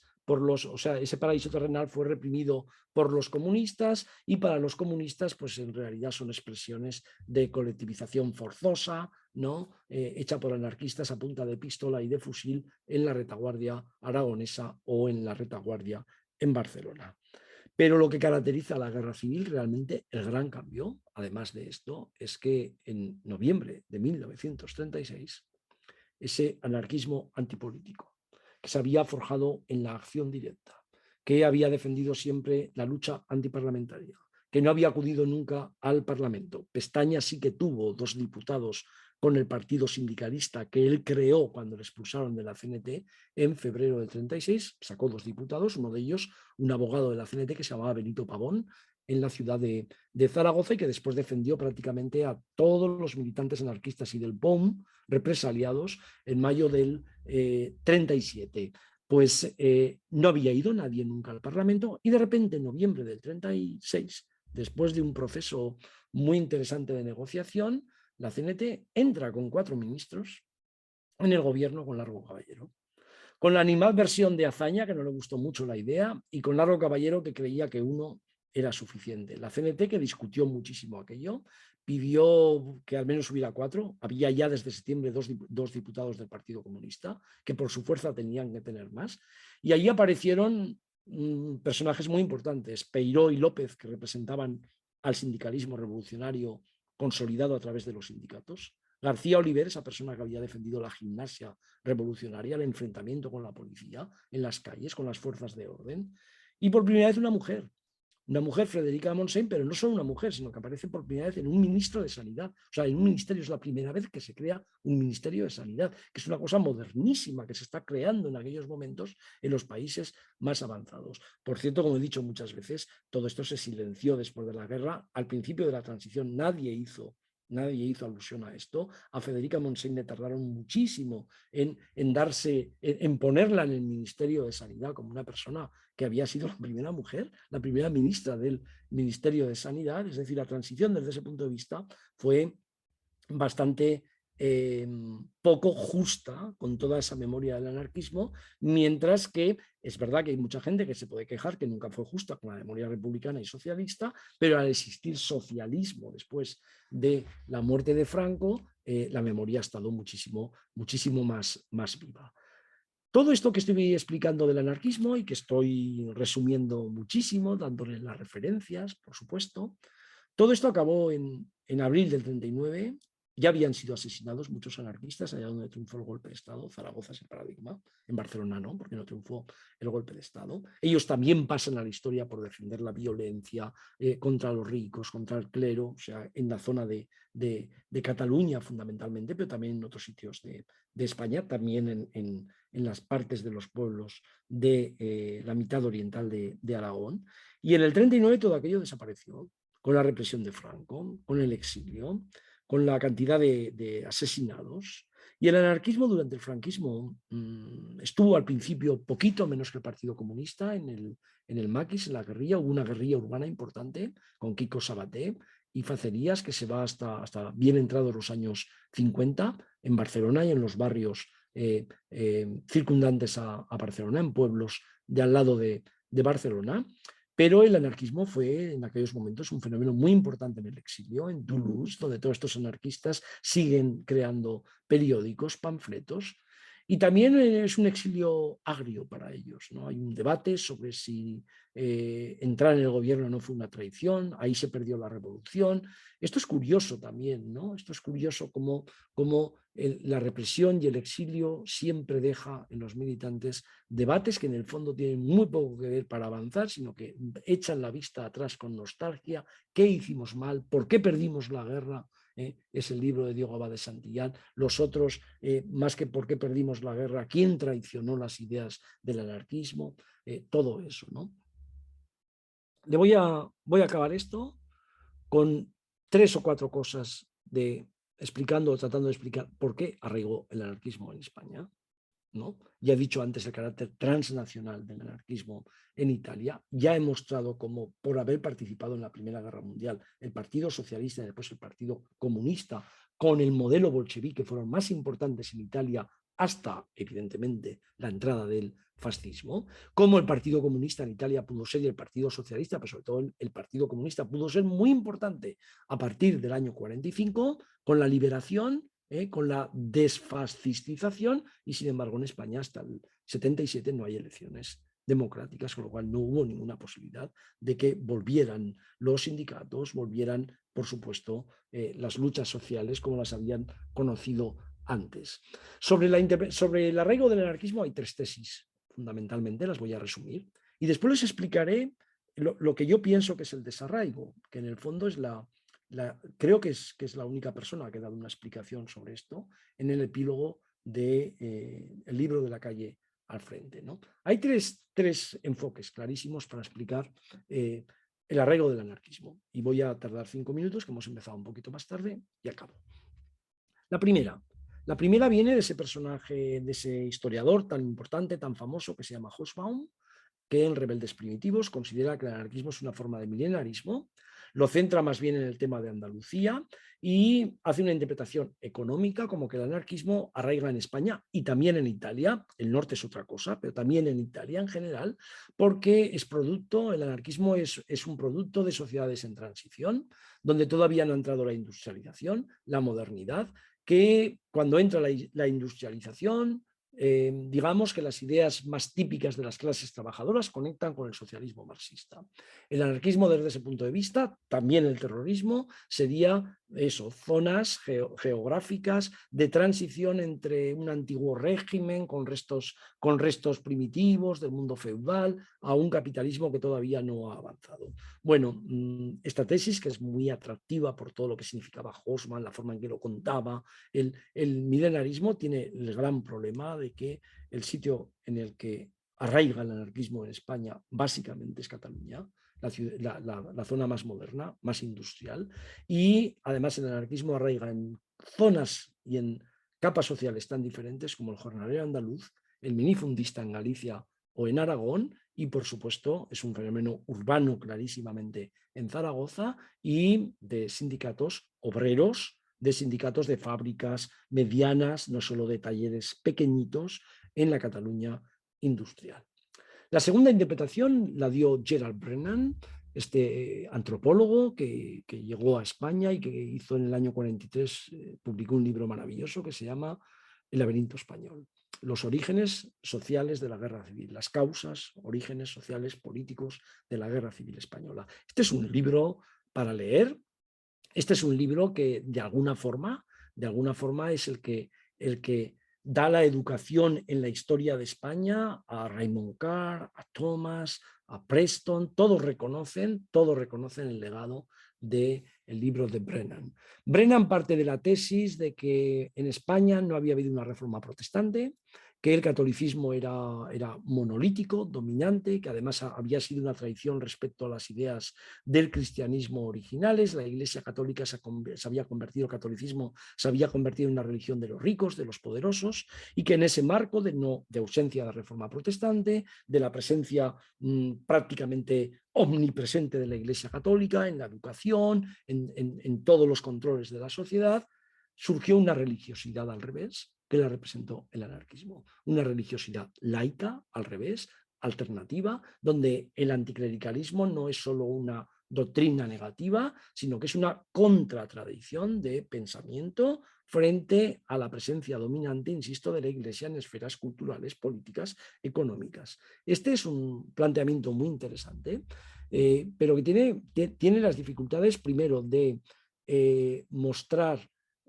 ese paraíso terrenal fue reprimido por los comunistas, y para los comunistas pues en realidad son expresiones de colectivización forzosa, ¿no? Hecha por anarquistas a punta de pistola y de fusil en la retaguardia aragonesa o en la retaguardia en Barcelona. Pero lo que caracteriza a la guerra civil, realmente el gran cambio, además de esto, es que en noviembre de 1936, ese anarquismo antipolítico, que se había forjado en la acción directa, que había defendido siempre la lucha antiparlamentaria, que no había acudido nunca al Parlamento. Pestaña sí que tuvo 2 diputados con el partido sindicalista que él creó cuando le expulsaron de la CNT en febrero del 36, sacó 2 diputados, uno de ellos un abogado de la CNT que se llamaba Benito Pavón, en la ciudad de Zaragoza, y que después defendió prácticamente a todos los militantes anarquistas y del POUM represaliados en mayo del 37. Pues no había ido nadie nunca al Parlamento, y de repente en noviembre del 36, después de un proceso muy interesante de negociación, la CNT entra con 4 ministros en el gobierno con Largo Caballero, con la animadversión de Azaña, que no le gustó mucho la idea, y con Largo Caballero, que creía que uno era suficiente. La CNT, que discutió muchísimo aquello, pidió que al menos hubiera 4. Había ya desde septiembre 2 diputados del Partido Comunista, que por su fuerza tenían que tener más. Y allí aparecieron personajes muy importantes, Peiró y López, que representaban al sindicalismo revolucionario consolidado a través de los sindicatos. García Oliver, esa persona que había defendido la gimnasia revolucionaria, el enfrentamiento con la policía en las calles, con las fuerzas de orden. Y por primera vez una mujer, Frederica Montseny, pero no solo una mujer, sino que aparece por primera vez en un ministro de Sanidad. O sea, en un ministerio es la primera vez que se crea un ministerio de Sanidad, que es una cosa modernísima que se está creando en aquellos momentos en los países más avanzados. Por cierto, como he dicho muchas veces, todo esto se silenció después de la guerra. Al principio de la transición nadie hizo nadie hizo alusión a esto. A Federica Montseny tardaron muchísimo en ponerla en el Ministerio de Sanidad como una persona que había sido la primera mujer, la primera ministra del Ministerio de Sanidad. Es decir, la transición desde ese punto de vista fue bastante poco justa con toda esa memoria del anarquismo, mientras que es verdad que hay mucha gente que se puede quejar que nunca fue justa con la memoria republicana y socialista, pero al existir socialismo después de la muerte de Franco, la memoria ha estado muchísimo más viva. Todo esto que estoy explicando del anarquismo y que estoy resumiendo muchísimo, dándole las referencias, por supuesto, todo esto acabó en abril del 39. Ya habían sido asesinados muchos anarquistas allá donde triunfó el golpe de Estado. Zaragoza es el paradigma. En Barcelona no, porque no triunfó el golpe de Estado. Ellos también pasan a la historia por defender la violencia contra los ricos, contra el clero, o sea, en la zona de Cataluña fundamentalmente, pero también en otros sitios de España, también en las partes de los pueblos de la mitad oriental de Aragón. Y en el 39 todo aquello desapareció, con la represión de Franco, con el exilio, con la cantidad de asesinados. Y el anarquismo durante el franquismo estuvo al principio poquito menos que el Partido Comunista en el maquis, en la guerrilla. Hubo una guerrilla urbana importante con Quico Sabaté y Facerías que se va hasta bien entrados los años 50 en Barcelona y en los barrios circundantes a Barcelona, en pueblos de al lado de Barcelona. Pero el anarquismo fue en aquellos momentos un fenómeno muy importante en el exilio, en Toulouse, donde todos estos anarquistas siguen creando periódicos, panfletos. Y también es un exilio agrio para ellos, ¿no? Hay un debate sobre si entrar en el gobierno no fue una traición, ahí se perdió la revolución. Esto es curioso también, ¿no? Esto es curioso cómo la represión y el exilio siempre deja en los militantes debates que en el fondo tienen muy poco que ver para avanzar, sino que echan la vista atrás con nostalgia. ¿Qué hicimos mal? ¿Por qué perdimos la guerra? Es el libro de Diego Abad de Santillán. Los otros, más que por qué perdimos la guerra, quién traicionó las ideas del anarquismo, todo eso, ¿no? Voy a acabar esto con 3 o 4 cosas explicando o tratando de explicar por qué arraigó el anarquismo en España, ¿no? Ya he dicho antes el carácter transnacional del anarquismo en Italia. Ya he mostrado cómo, por haber participado en la Primera Guerra Mundial, el Partido Socialista y después el Partido Comunista, con el modelo bolchevique, fueron más importantes en Italia hasta, evidentemente, la entrada del fascismo, cómo el Partido Comunista en Italia pudo ser y el Partido Socialista, pero sobre todo el Partido Comunista pudo ser muy importante a partir del año 45, con la liberación, con la desfascistización, y sin embargo en España hasta el 77 no hay elecciones democráticas, con lo cual no hubo ninguna posibilidad de que volvieran los sindicatos, volvieran, por supuesto, las luchas sociales como las habían conocido antes. Sobre el arraigo del anarquismo hay 3 tesis, fundamentalmente, las voy a resumir, y después les explicaré lo que yo pienso que es el desarraigo, que en el fondo es creo que es la única persona que ha dado una explicación sobre esto en el epílogo del libro de la calle al frente, ¿no? Hay tres enfoques clarísimos para explicar el arraigo del anarquismo. Y voy a tardar 5 minutos, que hemos empezado un poquito más tarde, y acabo. La primera viene de ese personaje, de ese historiador tan importante, tan famoso, que se llama Hobsbawm, que en Rebeldes Primitivos considera que el anarquismo es una forma de milenarismo, lo centra más bien en el tema de Andalucía y hace una interpretación económica como que el anarquismo arraiga en España y también en Italia. El norte es otra cosa, pero también en Italia en general, porque el anarquismo es un producto de sociedades en transición, donde todavía no ha entrado la industrialización, la modernidad, que cuando entra la industrialización, digamos que las ideas más típicas de las clases trabajadoras conectan con el socialismo marxista. El anarquismo desde ese punto de vista, también el terrorismo, sería eso, zonas geográficas de transición entre un antiguo régimen con restos primitivos del mundo feudal a un capitalismo que todavía no ha avanzado. Bueno, esta tesis, que es muy atractiva por todo lo que significaba Hobsbawm, la forma en que lo contaba, el milenarismo tiene el gran problema de que el sitio en el que arraiga el anarquismo en España básicamente es Cataluña. la zona más moderna, más industrial, y además el anarquismo arraiga en zonas y en capas sociales tan diferentes como el jornalero andaluz, el minifundista en Galicia o en Aragón, y por supuesto es un fenómeno urbano clarísimamente en Zaragoza, y de sindicatos obreros, de sindicatos de fábricas medianas, no solo de talleres pequeñitos en la Cataluña industrial. La segunda interpretación la dio Gerald Brennan, este antropólogo que llegó a España y que hizo en el año 43, publicó un libro maravilloso que se llama El laberinto español. Los orígenes sociales de la guerra civil, las causas, orígenes sociales, políticos de la guerra civil española. Este es un libro para leer. Este es un libro que de alguna forma es el que da la educación en la historia de España a Raymond Carr, a Thomas, a Preston. Todos reconocen el legado del libro de Brennan. Brennan parte de la tesis de que en España no había habido una reforma protestante, que el catolicismo era monolítico, dominante, que además había sido una traición respecto a las ideas del cristianismo originales. La Iglesia Católica se había convertido, el catolicismo se había convertido en una religión de los ricos, de los poderosos, y que en ese marco de ausencia de reforma protestante, de la presencia prácticamente omnipresente de la Iglesia Católica en la educación, en todos los controles de la sociedad, surgió una religiosidad al revés, que la representó el anarquismo. Una religiosidad laica, al revés, alternativa, donde el anticlericalismo no es solo una doctrina negativa, sino que es una contratradición de pensamiento frente a la presencia dominante, insisto, de la Iglesia en esferas culturales, políticas, económicas. Este es un planteamiento muy interesante, pero que tiene las dificultades, primero, de mostrar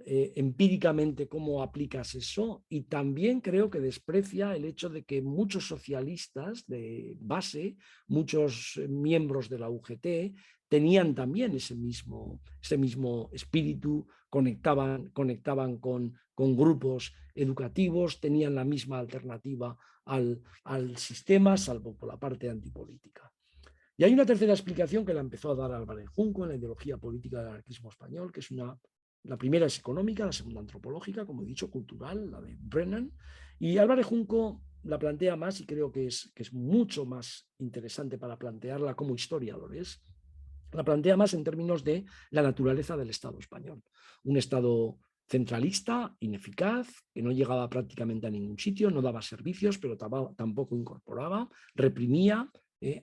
empíricamente cómo aplicas eso, y también creo que desprecia el hecho de que muchos socialistas de base, muchos miembros de la UGT, tenían también ese mismo espíritu, conectaban con grupos educativos, tenían la misma alternativa al sistema, salvo por la parte antipolítica. Y hay una tercera explicación que la empezó a dar Álvarez Junco en la ideología política del anarquismo español, que es la primera es económica, la segunda antropológica, como he dicho, cultural, la de Brennan. Y Álvarez Junco la plantea más, y creo que es mucho más interesante para plantearla como historiadores, la plantea más en términos de la naturaleza del Estado español. Un Estado centralista, ineficaz, que no llegaba prácticamente a ningún sitio, no daba servicios, pero tampoco incorporaba, reprimía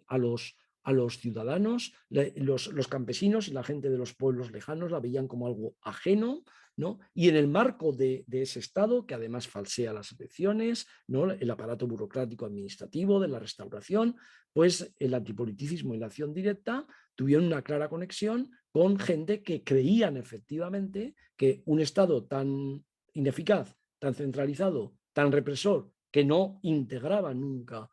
a los ciudadanos, los campesinos y la gente de los pueblos lejanos la veían como algo ajeno, ¿no? Y en el marco de ese Estado, que además falsea las elecciones, ¿no? El aparato burocrático administrativo de la Restauración, pues el antipoliticismo y la acción directa tuvieron una clara conexión con gente que creían efectivamente que un Estado tan ineficaz, tan centralizado, tan represor, que no integraba nunca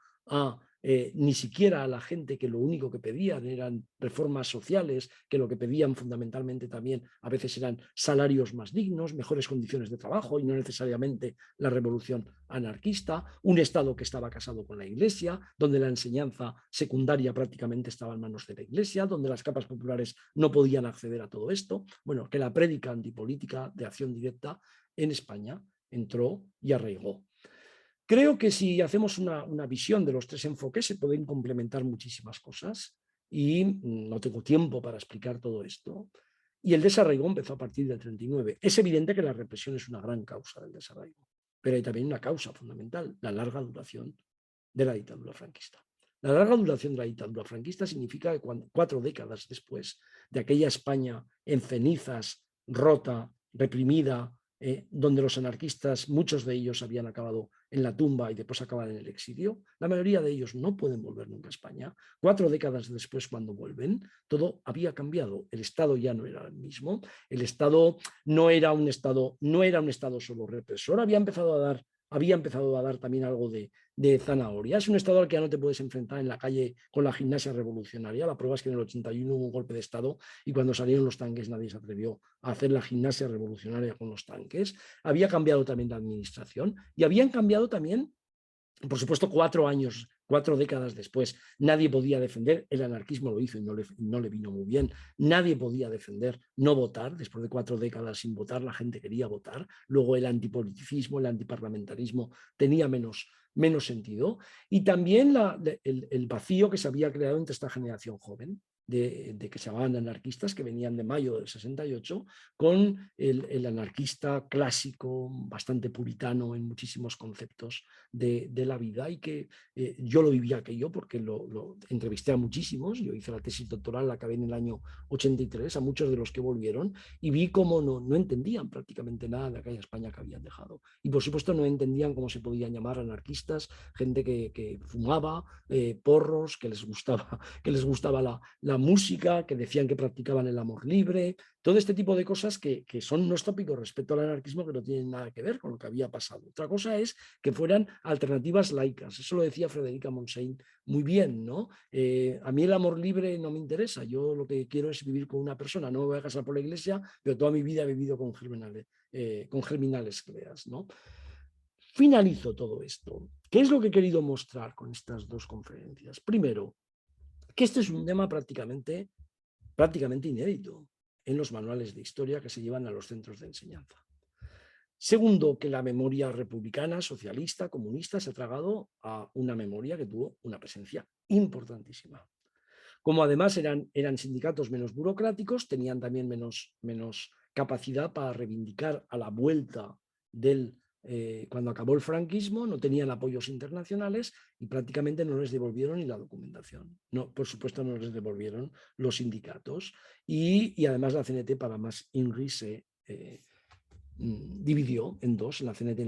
ni siquiera a la gente, que lo único que pedían eran reformas sociales, que lo que pedían fundamentalmente también a veces eran salarios más dignos, mejores condiciones de trabajo, y no necesariamente la revolución anarquista, un Estado que estaba casado con la Iglesia, donde la enseñanza secundaria prácticamente estaba en manos de la Iglesia, donde las capas populares no podían acceder a todo esto. Bueno, que la prédica antipolítica de acción directa en España entró y arraigó. Creo que si hacemos una visión de los tres enfoques se pueden complementar muchísimas cosas, y no tengo tiempo para explicar todo esto. Y el desarraigo empezó a partir del 39. Es evidente que la represión es una gran causa del desarraigo, pero hay también una causa fundamental, la larga duración de la dictadura franquista. La larga duración de la dictadura franquista significa que 4 décadas después de aquella España en cenizas, rota, reprimida, donde los anarquistas, muchos de ellos habían acabado en la tumba y después acaban en el exilio, la mayoría de ellos no pueden volver nunca a España. 4 décadas después, cuando vuelven, todo había cambiado. El Estado ya no era el mismo, el Estado no era un Estado solo represor, había empezado a dar también algo de zanahoria. Es un Estado al que ya no te puedes enfrentar en la calle con la gimnasia revolucionaria. La prueba es que en el 81 hubo un golpe de Estado y cuando salieron los tanques nadie se atrevió a hacer la gimnasia revolucionaria con los tanques. Había cambiado también la administración y habían cambiado también Por supuesto, 4 décadas después, nadie podía defender, el anarquismo lo hizo y no le vino muy bien, nadie podía defender no votar, después de 4 décadas sin votar, la gente quería votar, luego el antipoliticismo, el antiparlamentarismo tenía menos sentido, y también el vacío que se había creado entre esta generación joven, de que se llamaban anarquistas, que venían de mayo del 68, con el anarquista clásico, bastante puritano en muchísimos conceptos de la vida, y que yo lo viví aquello porque lo entrevisté a muchísimos. Yo hice la tesis doctoral, la acabé en el año 83, a muchos de los que volvieron, y vi cómo no entendían prácticamente nada de aquella España que habían dejado. Y por supuesto no entendían cómo se podían llamar anarquistas, gente que fumaba porros, que les gustaba la música, que decían que practicaban el amor libre, todo este tipo de cosas que son unos tópicos respecto al anarquismo que no tienen nada que ver con lo que había pasado. Otra cosa es que fueran alternativas laicas. Eso lo decía Frederica Montseny muy bien, ¿no? A mí el amor libre no me interesa. Yo lo que quiero es vivir con una persona. No me voy a casar por la iglesia, pero toda mi vida he vivido con germinales cleas, ¿no? Finalizo todo esto. ¿Qué es lo que he querido mostrar con estas 2 conferencias? Primero, que este es un tema prácticamente inédito en los manuales de historia que se llevan a los centros de enseñanza. Segundo, que la memoria republicana, socialista, comunista se ha tragado a una memoria que tuvo una presencia importantísima. Como además eran sindicatos menos burocráticos, tenían también menos capacidad para reivindicar a la vuelta cuando acabó el franquismo, no tenían apoyos internacionales y prácticamente no les devolvieron ni la documentación. No, por supuesto no les devolvieron los sindicatos, y además la CNT, para más INRI, se dividió en 2, la CNT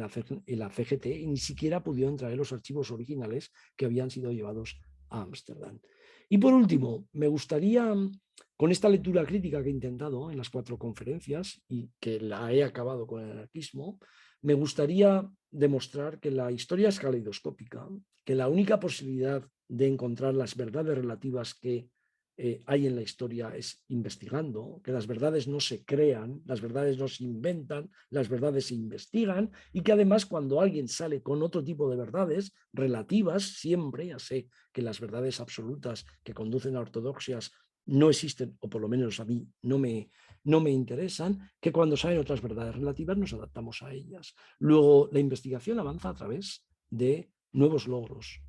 y la CGT, y ni siquiera pudieron traer los archivos originales que habían sido llevados a Ámsterdam. Y por último, me gustaría, con esta lectura crítica que he intentado en las 4 conferencias y que la he acabado con el anarquismo, me gustaría demostrar que la historia es caleidoscópica, que la única posibilidad de encontrar las verdades relativas que hay en la historia es investigando, que las verdades no se crean, las verdades no se inventan, las verdades se investigan, y que además cuando alguien sale con otro tipo de verdades relativas, siempre, ya sé que las verdades absolutas que conducen a ortodoxias no existen, o por lo menos a mí no me interesan, que cuando salen otras verdades relativas nos adaptamos a ellas. Luego, la investigación avanza a través de nuevos logros,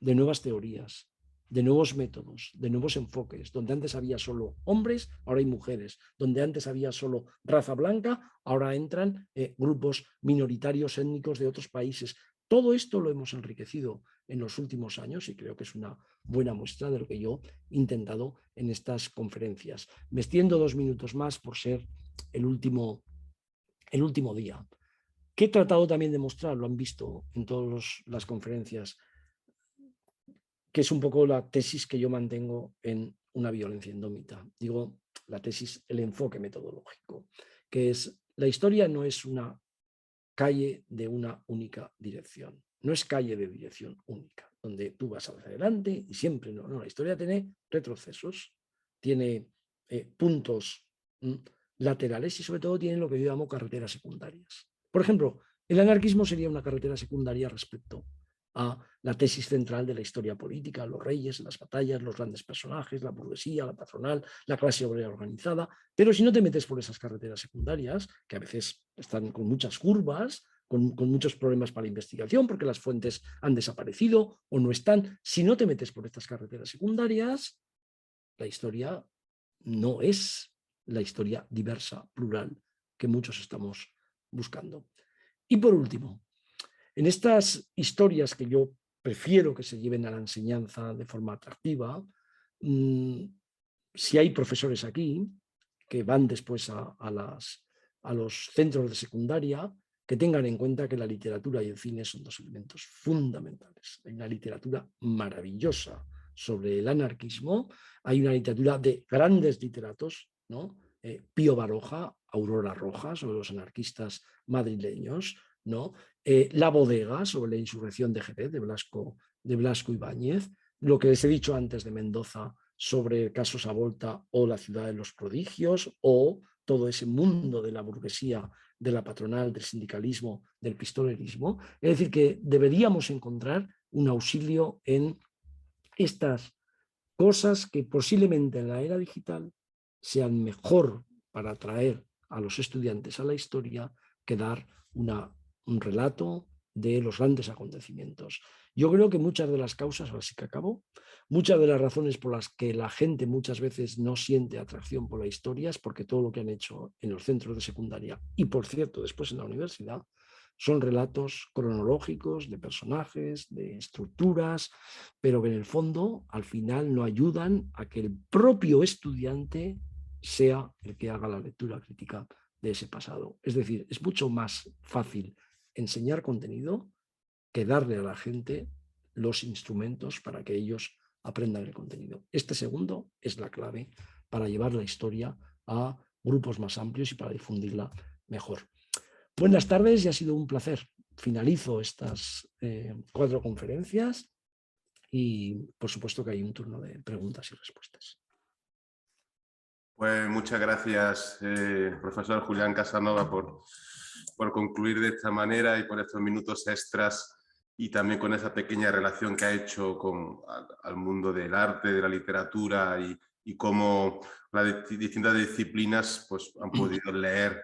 de nuevas teorías, de nuevos métodos, de nuevos enfoques. Donde antes había solo hombres, ahora hay mujeres. Donde antes había solo raza blanca, ahora entran grupos minoritarios étnicos de otros países. Todo esto lo hemos enriquecido en los últimos años y creo que es una buena muestra de lo que yo he intentado en estas conferencias. Me extiendo 2 minutos más por ser el último día. ¿Qué he tratado también de mostrar? Lo han visto en todas las conferencias, que es un poco la tesis que yo mantengo en Una violencia indómita. Digo, la tesis, el enfoque metodológico, que es: la historia no es una calle de una única dirección, no es calle de dirección única, donde tú vas hacia adelante y siempre no. La historia tiene retrocesos, tiene puntos laterales y sobre todo tiene lo que yo llamo carreteras secundarias. Por ejemplo, el anarquismo sería una carretera secundaria respecto a la tesis central de la historia política: los reyes, las batallas, los grandes personajes, la burguesía, la patronal, la clase obrera organizada. Pero si no te metes por esas carreteras secundarias, que a veces están con muchas curvas, con muchos problemas para la investigación, porque las fuentes han desaparecido o no están, si no te metes por estas carreteras secundarias, la historia no es la historia diversa, plural, que muchos estamos buscando. Y por último, en estas historias que yo prefiero que se lleven a la enseñanza de forma atractiva, si hay profesores aquí que van después a los centros de secundaria, que tengan en cuenta que la literatura y el cine son 2 elementos fundamentales. Hay una literatura maravillosa sobre el anarquismo, hay una literatura de grandes literatos, ¿no? Pío Baroja, Aurora Roja, sobre los anarquistas madrileños, ¿no? La bodega, sobre la insurrección de Jerez, de Blasco Ibáñez, lo que les he dicho antes de Mendoza sobre el caso Savolta o la ciudad de los prodigios, o todo ese mundo de la burguesía de la patronal, del sindicalismo, del pistolerismo. Es decir, que deberíamos encontrar un auxilio en estas cosas que posiblemente en la era digital sean mejor para atraer a los estudiantes a la historia que dar un relato de los grandes acontecimientos. Yo creo que muchas de las causas, así que acabo, muchas de las razones por las que la gente muchas veces no siente atracción por la historia es porque todo lo que han hecho en los centros de secundaria y, por cierto, después en la universidad, son relatos cronológicos de personajes, de estructuras, pero que en el fondo al final no ayudan a que el propio estudiante sea el que haga la lectura crítica de ese pasado. Es decir, es mucho más fácil enseñar contenido que darle a la gente los instrumentos para que ellos aprendan el contenido. Este segundo es la clave para llevar la historia a grupos más amplios y para difundirla mejor. Buenas tardes y ha sido un placer. Finalizo estas 4 conferencias y por supuesto que hay un turno de preguntas y respuestas. Pues muchas gracias, profesor Julián Casanova, por concluir de esta manera y por estos minutos extras y también con esa pequeña relación que ha hecho al mundo del arte, de la literatura y cómo las distintas disciplinas pues, han podido leer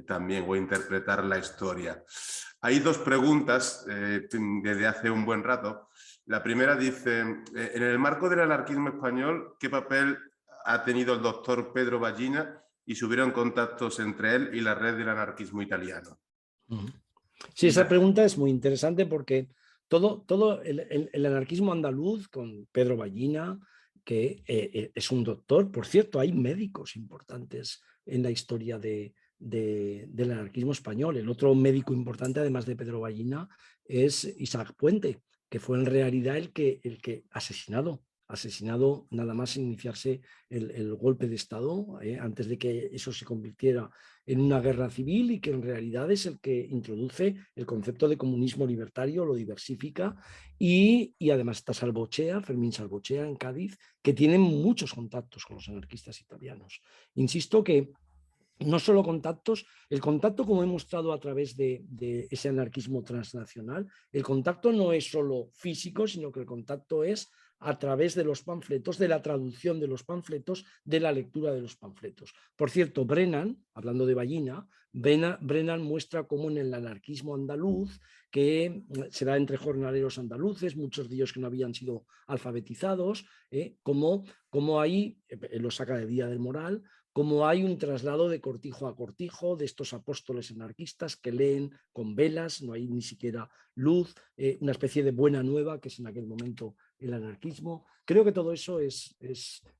también o interpretar la historia. Hay 2 preguntas desde hace un buen rato. La primera dice, en el marco del anarquismo español, ¿qué papel ha tenido el doctor Pedro Ballina y si hubieron contactos entre él y la red del anarquismo italiano? Sí, esa pregunta es muy interesante porque todo el anarquismo andaluz con Pedro Ballina, que es un doctor, por cierto, hay médicos importantes en la historia del anarquismo español. El otro médico importante, además de Pedro Ballina, es Isaac Puente, que fue en realidad el que asesinado nada más iniciarse el golpe de Estado, antes de que eso se convirtiera en una guerra civil, y que en realidad es el que introduce el concepto de comunismo libertario, lo diversifica, y además está Salvochea, Fermín Salvochea en Cádiz, que tienen muchos contactos con los anarquistas italianos. Insisto que no solo contactos, el contacto, como he mostrado a través de ese anarquismo transnacional, el contacto no es solo físico, sino que el contacto es a través de los panfletos, de la traducción de los panfletos, de la lectura de los panfletos. Por cierto, Brennan, hablando de Ballina, Brennan muestra cómo en el anarquismo andaluz, que se da entre jornaleros andaluces, muchos de ellos que no habían sido alfabetizados, como ahí, lo saca de Día del Moral, como hay un traslado de cortijo a cortijo de estos apóstoles anarquistas que leen con velas, no hay ni siquiera luz, una especie de buena nueva, que es en aquel momento el anarquismo. Creo que todo eso es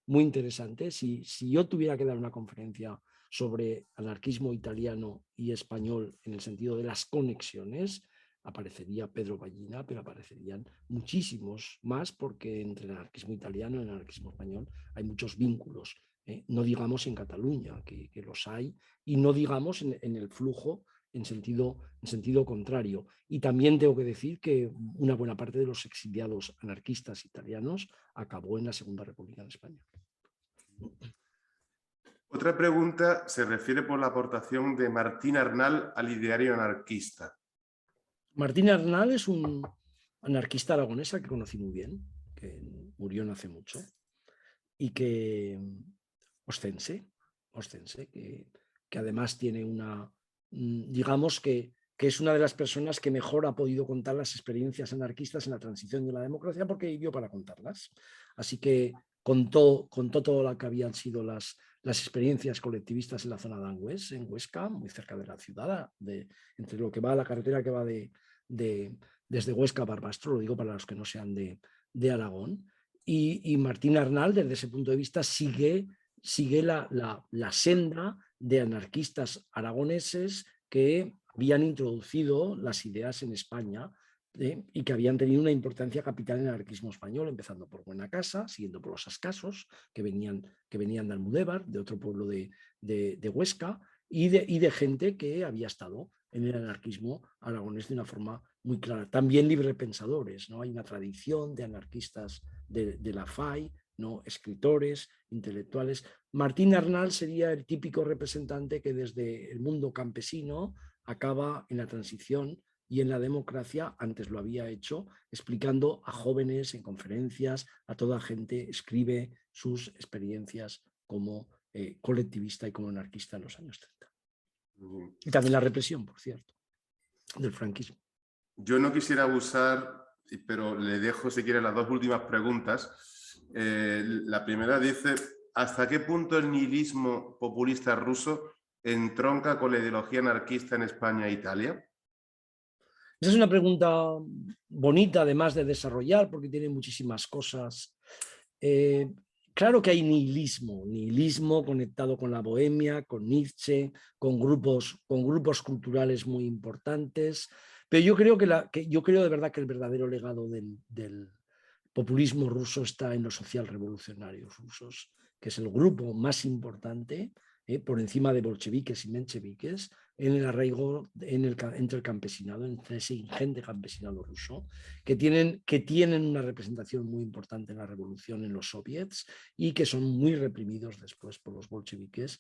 muy interesante. Si yo tuviera que dar una conferencia sobre anarquismo italiano y español en el sentido de las conexiones, aparecería Pedro Ballina, pero aparecerían muchísimos más, porque entre el anarquismo italiano y el anarquismo español hay muchos vínculos. No digamos en Cataluña, que los hay, y no digamos en el flujo en sentido contrario. Y también tengo que decir que una buena parte de los exiliados anarquistas italianos acabó en la Segunda República de España. Otra pregunta se refiere por la aportación de Martín Arnal al ideario anarquista. Martín Arnal es un anarquista aragonesa que conocí muy bien, que murió no hace mucho, y que ostense, que además tiene digamos que es una de las personas que mejor ha podido contar las experiencias anarquistas en la transición de la democracia, porque vivió para contarlas. Así que contó todo lo que habían sido las experiencias colectivistas en la zona de Angüés, en Huesca, muy cerca de la ciudad, entre lo que va a la carretera que va desde Huesca a Barbastro, lo digo para los que no sean de Aragón. Y Martín Arnal, desde ese punto de vista, sigue la senda de anarquistas aragoneses que habían introducido las ideas en España, y que habían tenido una importancia capital en el anarquismo español, empezando por Buenacasa, siguiendo por los Ascasos, que venían de Almudévar, de otro pueblo de Huesca, y de gente que había estado en el anarquismo aragonés de una forma muy clara. También librepensadores, ¿no? Hay una tradición de anarquistas de la FAI, ¿no? Escritores, intelectuales. Martín Arnal sería el típico representante que desde el mundo campesino acaba en la transición y en la democracia, antes lo había hecho, explicando a jóvenes en conferencias, a toda gente, escribe sus experiencias como colectivista y como anarquista en los años 30. Y también la represión, por cierto, del franquismo. Yo no quisiera abusar, pero le dejo si quiere las dos últimas preguntas. La primera dice, ¿hasta qué punto el nihilismo populista ruso entronca con la ideología anarquista en España e Italia? Esa es una pregunta bonita, además de desarrollar, porque tiene muchísimas cosas. Claro que hay nihilismo conectado con la bohemia, con Nietzsche, con grupos culturales muy importantes, pero yo creo yo creo de verdad que el verdadero legado del populismo ruso está en los socialrevolucionarios rusos, que es el grupo más importante, por encima de bolcheviques y mencheviques, en el arraigo entre el campesinado, entre ese ingente campesinado ruso, que tienen una representación muy importante en la revolución en los soviets y que son muy reprimidos después por los bolcheviques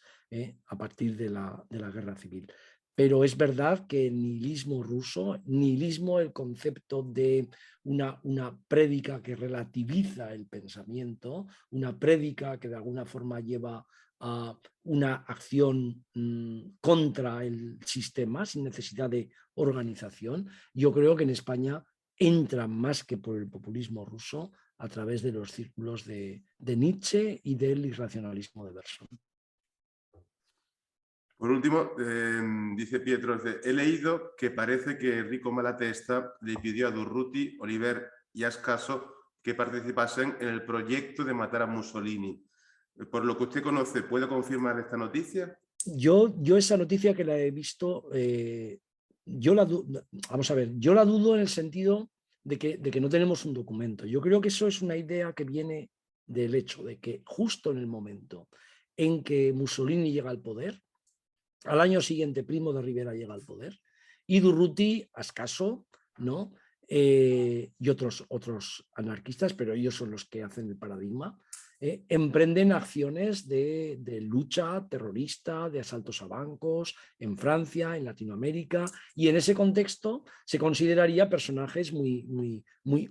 a partir de la guerra civil. Pero es verdad que el nihilismo ruso, el concepto de una prédica que relativiza el pensamiento, una prédica que de alguna forma lleva a una acción contra el sistema sin necesidad de organización. Yo creo que en España entra más que por el populismo ruso a través de los círculos de Nietzsche y del irracionalismo de Bergson. Por último, dice Pietro, he leído que parece que Enrico Malatesta le pidió a Durruti, Oliver y Ascaso que participasen en el proyecto de matar a Mussolini. Por lo que usted conoce, ¿puede confirmar esta noticia? Yo esa noticia que la he visto, vamos a ver, yo la dudo en el sentido de que no tenemos un documento. Yo creo que eso es una idea que viene del hecho de que justo en el momento en que Mussolini llega al poder, al año siguiente Primo de Rivera llega al poder y Durruti, Ascaso, ¿no? Y otros anarquistas, pero ellos son los que hacen el paradigma, emprenden acciones de lucha terrorista, de asaltos a bancos en Francia, en Latinoamérica, y en ese contexto se consideraría personajes muy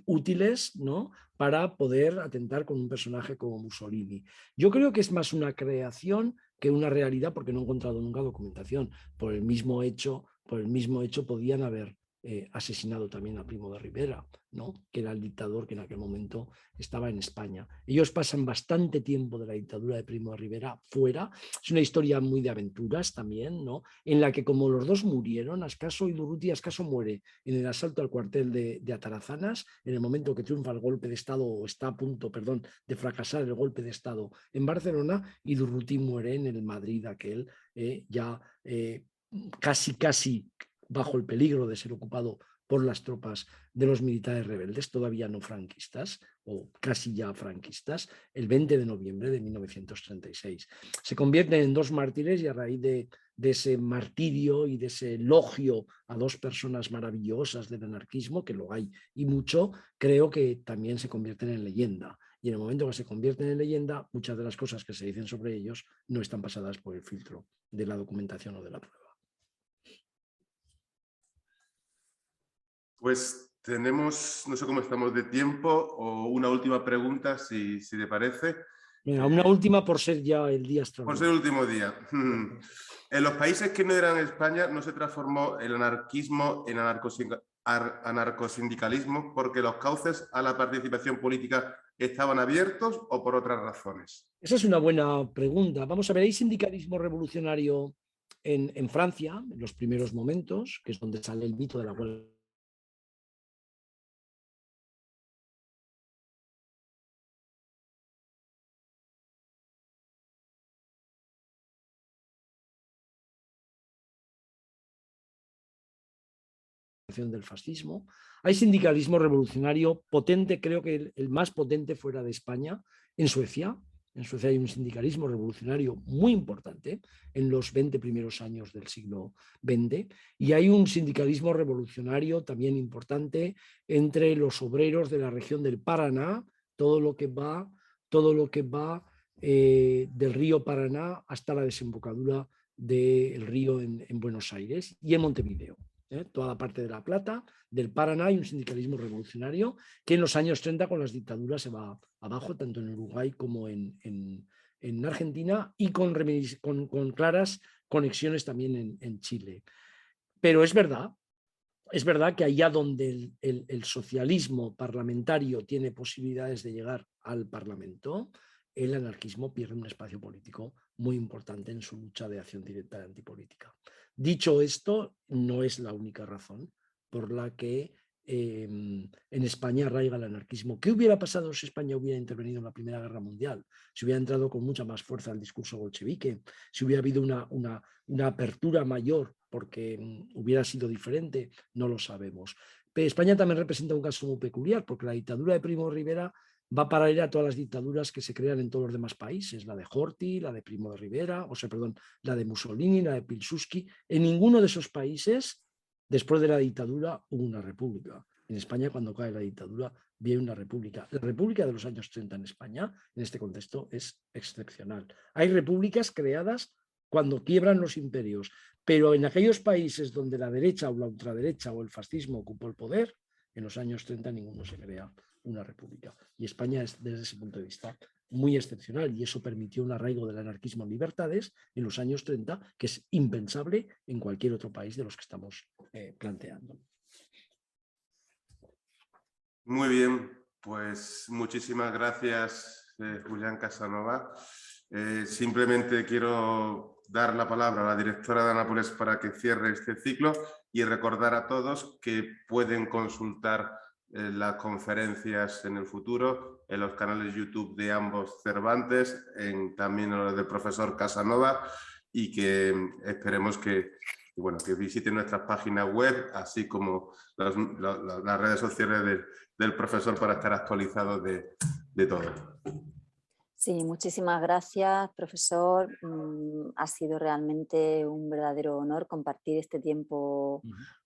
útiles, ¿no?, para poder atentar con un personaje como Mussolini. Yo creo que es más una creación que una realidad, porque no he encontrado nunca documentación. Por el mismo hecho podían haber asesinado también a Primo de Rivera, ¿no?, que era el dictador que en aquel momento estaba en España. Ellos pasan bastante tiempo de la dictadura de Primo de Rivera fuera. Es una historia muy de aventuras también, ¿no?, en la que como los dos murieron, Ascaso y Durruti, Ascaso muere en el asalto al cuartel de Atarazanas, en el momento que triunfa el golpe de Estado, o está a punto, perdón, de fracasar el golpe de Estado en Barcelona, y Durruti muere en el Madrid aquel, casi bajo el peligro de ser ocupado por las tropas de los militares rebeldes, todavía no franquistas, o casi ya franquistas, el 20 de noviembre de 1936. Se convierten en dos mártires y a raíz de ese martirio y de ese elogio a dos personas maravillosas del anarquismo, que lo hay y mucho, creo que también se convierten en leyenda. Y en el momento que se convierten en leyenda, muchas de las cosas que se dicen sobre ellos no están pasadas por el filtro de la documentación o de la prueba. Pues tenemos, no sé cómo estamos de tiempo, o una última pregunta, si te parece. Venga, una última por ser ya el día Por extraordinario. ser el último día. En los países que no eran España no se transformó el anarquismo en anarcosindicalismo porque los cauces a la participación política estaban abiertos o por otras razones. Esa es una buena pregunta. Vamos a ver, hay sindicalismo revolucionario en Francia, en los primeros momentos, que es donde sale el mito de la huelga del fascismo. Hay sindicalismo revolucionario potente, creo que el más potente fuera de España, en Suecia. En Suecia hay un sindicalismo revolucionario muy importante en los 20 primeros años del siglo XX, y hay un sindicalismo revolucionario también importante entre los obreros de la región del Paraná, todo lo que va del río Paraná hasta la desembocadura del río en Buenos Aires y en Montevideo. Toda la parte de La Plata, del Paraná, hay un sindicalismo revolucionario que en los años 30 con las dictaduras se va abajo, tanto en Uruguay como en Argentina, y con claras conexiones también en Chile. Pero es verdad que allá donde el socialismo parlamentario tiene posibilidades de llegar al Parlamento, el anarquismo pierde un espacio político muy importante en su lucha de acción directa y antipolítica. Dicho esto, no es la única razón por la que en España arraiga el anarquismo. ¿Qué hubiera pasado si España hubiera intervenido en la Primera Guerra Mundial? Si hubiera entrado con mucha más fuerza el discurso bolchevique, si hubiera habido una apertura mayor porque hubiera sido diferente, no lo sabemos. Pero España también representa un caso muy peculiar, porque la dictadura de Primo de Rivera va paralela a todas las dictaduras que se crean en todos los demás países, la de Horthy, la de Primo de Rivera, la de Mussolini, la de Pilsudski. En ninguno de esos países, después de la dictadura, hubo una república. En España, cuando cae la dictadura, viene una república. La república de los años 30 en España, en este contexto, es excepcional. Hay repúblicas creadas cuando quiebran los imperios, pero en aquellos países donde la derecha o la ultraderecha o el fascismo ocupó el poder, en los años 30 ninguno se crea una república. Y España es, desde ese punto de vista, muy excepcional, y eso permitió un arraigo del anarquismo en libertades en los años 30 que es impensable en cualquier otro país de los que estamos planteando. Muy bien, pues muchísimas gracias, Julián Casanova. Simplemente quiero dar la palabra a la directora de Anápolis para que cierre este ciclo y recordar a todos que pueden consultar las conferencias en el futuro en los canales YouTube de ambos Cervantes, también en los del profesor Casanova, y que esperemos que visiten nuestras páginas web, así como las redes sociales del profesor, para estar actualizados de todo. Sí, muchísimas gracias, profesor. Ha sido realmente un verdadero honor compartir este tiempo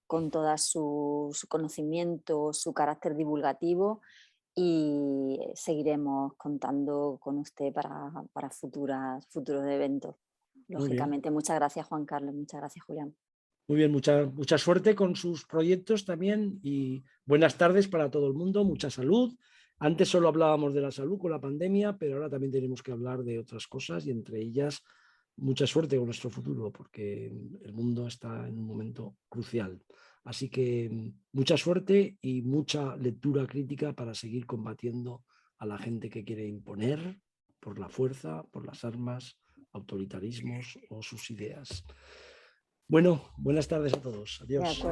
con todo su conocimiento, su carácter divulgativo, y seguiremos contando con usted para futuros eventos. Lógicamente, muchas gracias, Juan Carlos, muchas gracias, Julián. Muy bien, mucha suerte con sus proyectos también, y buenas tardes para todo el mundo, mucha salud. Antes solo hablábamos de la salud con la pandemia, pero ahora también tenemos que hablar de otras cosas, y entre ellas mucha suerte con nuestro futuro, porque el mundo está en un momento crucial. Así que mucha suerte y mucha lectura crítica para seguir combatiendo a la gente que quiere imponer por la fuerza, por las armas, autoritarismos o sus ideas. Bueno, buenas tardes a todos. Adiós.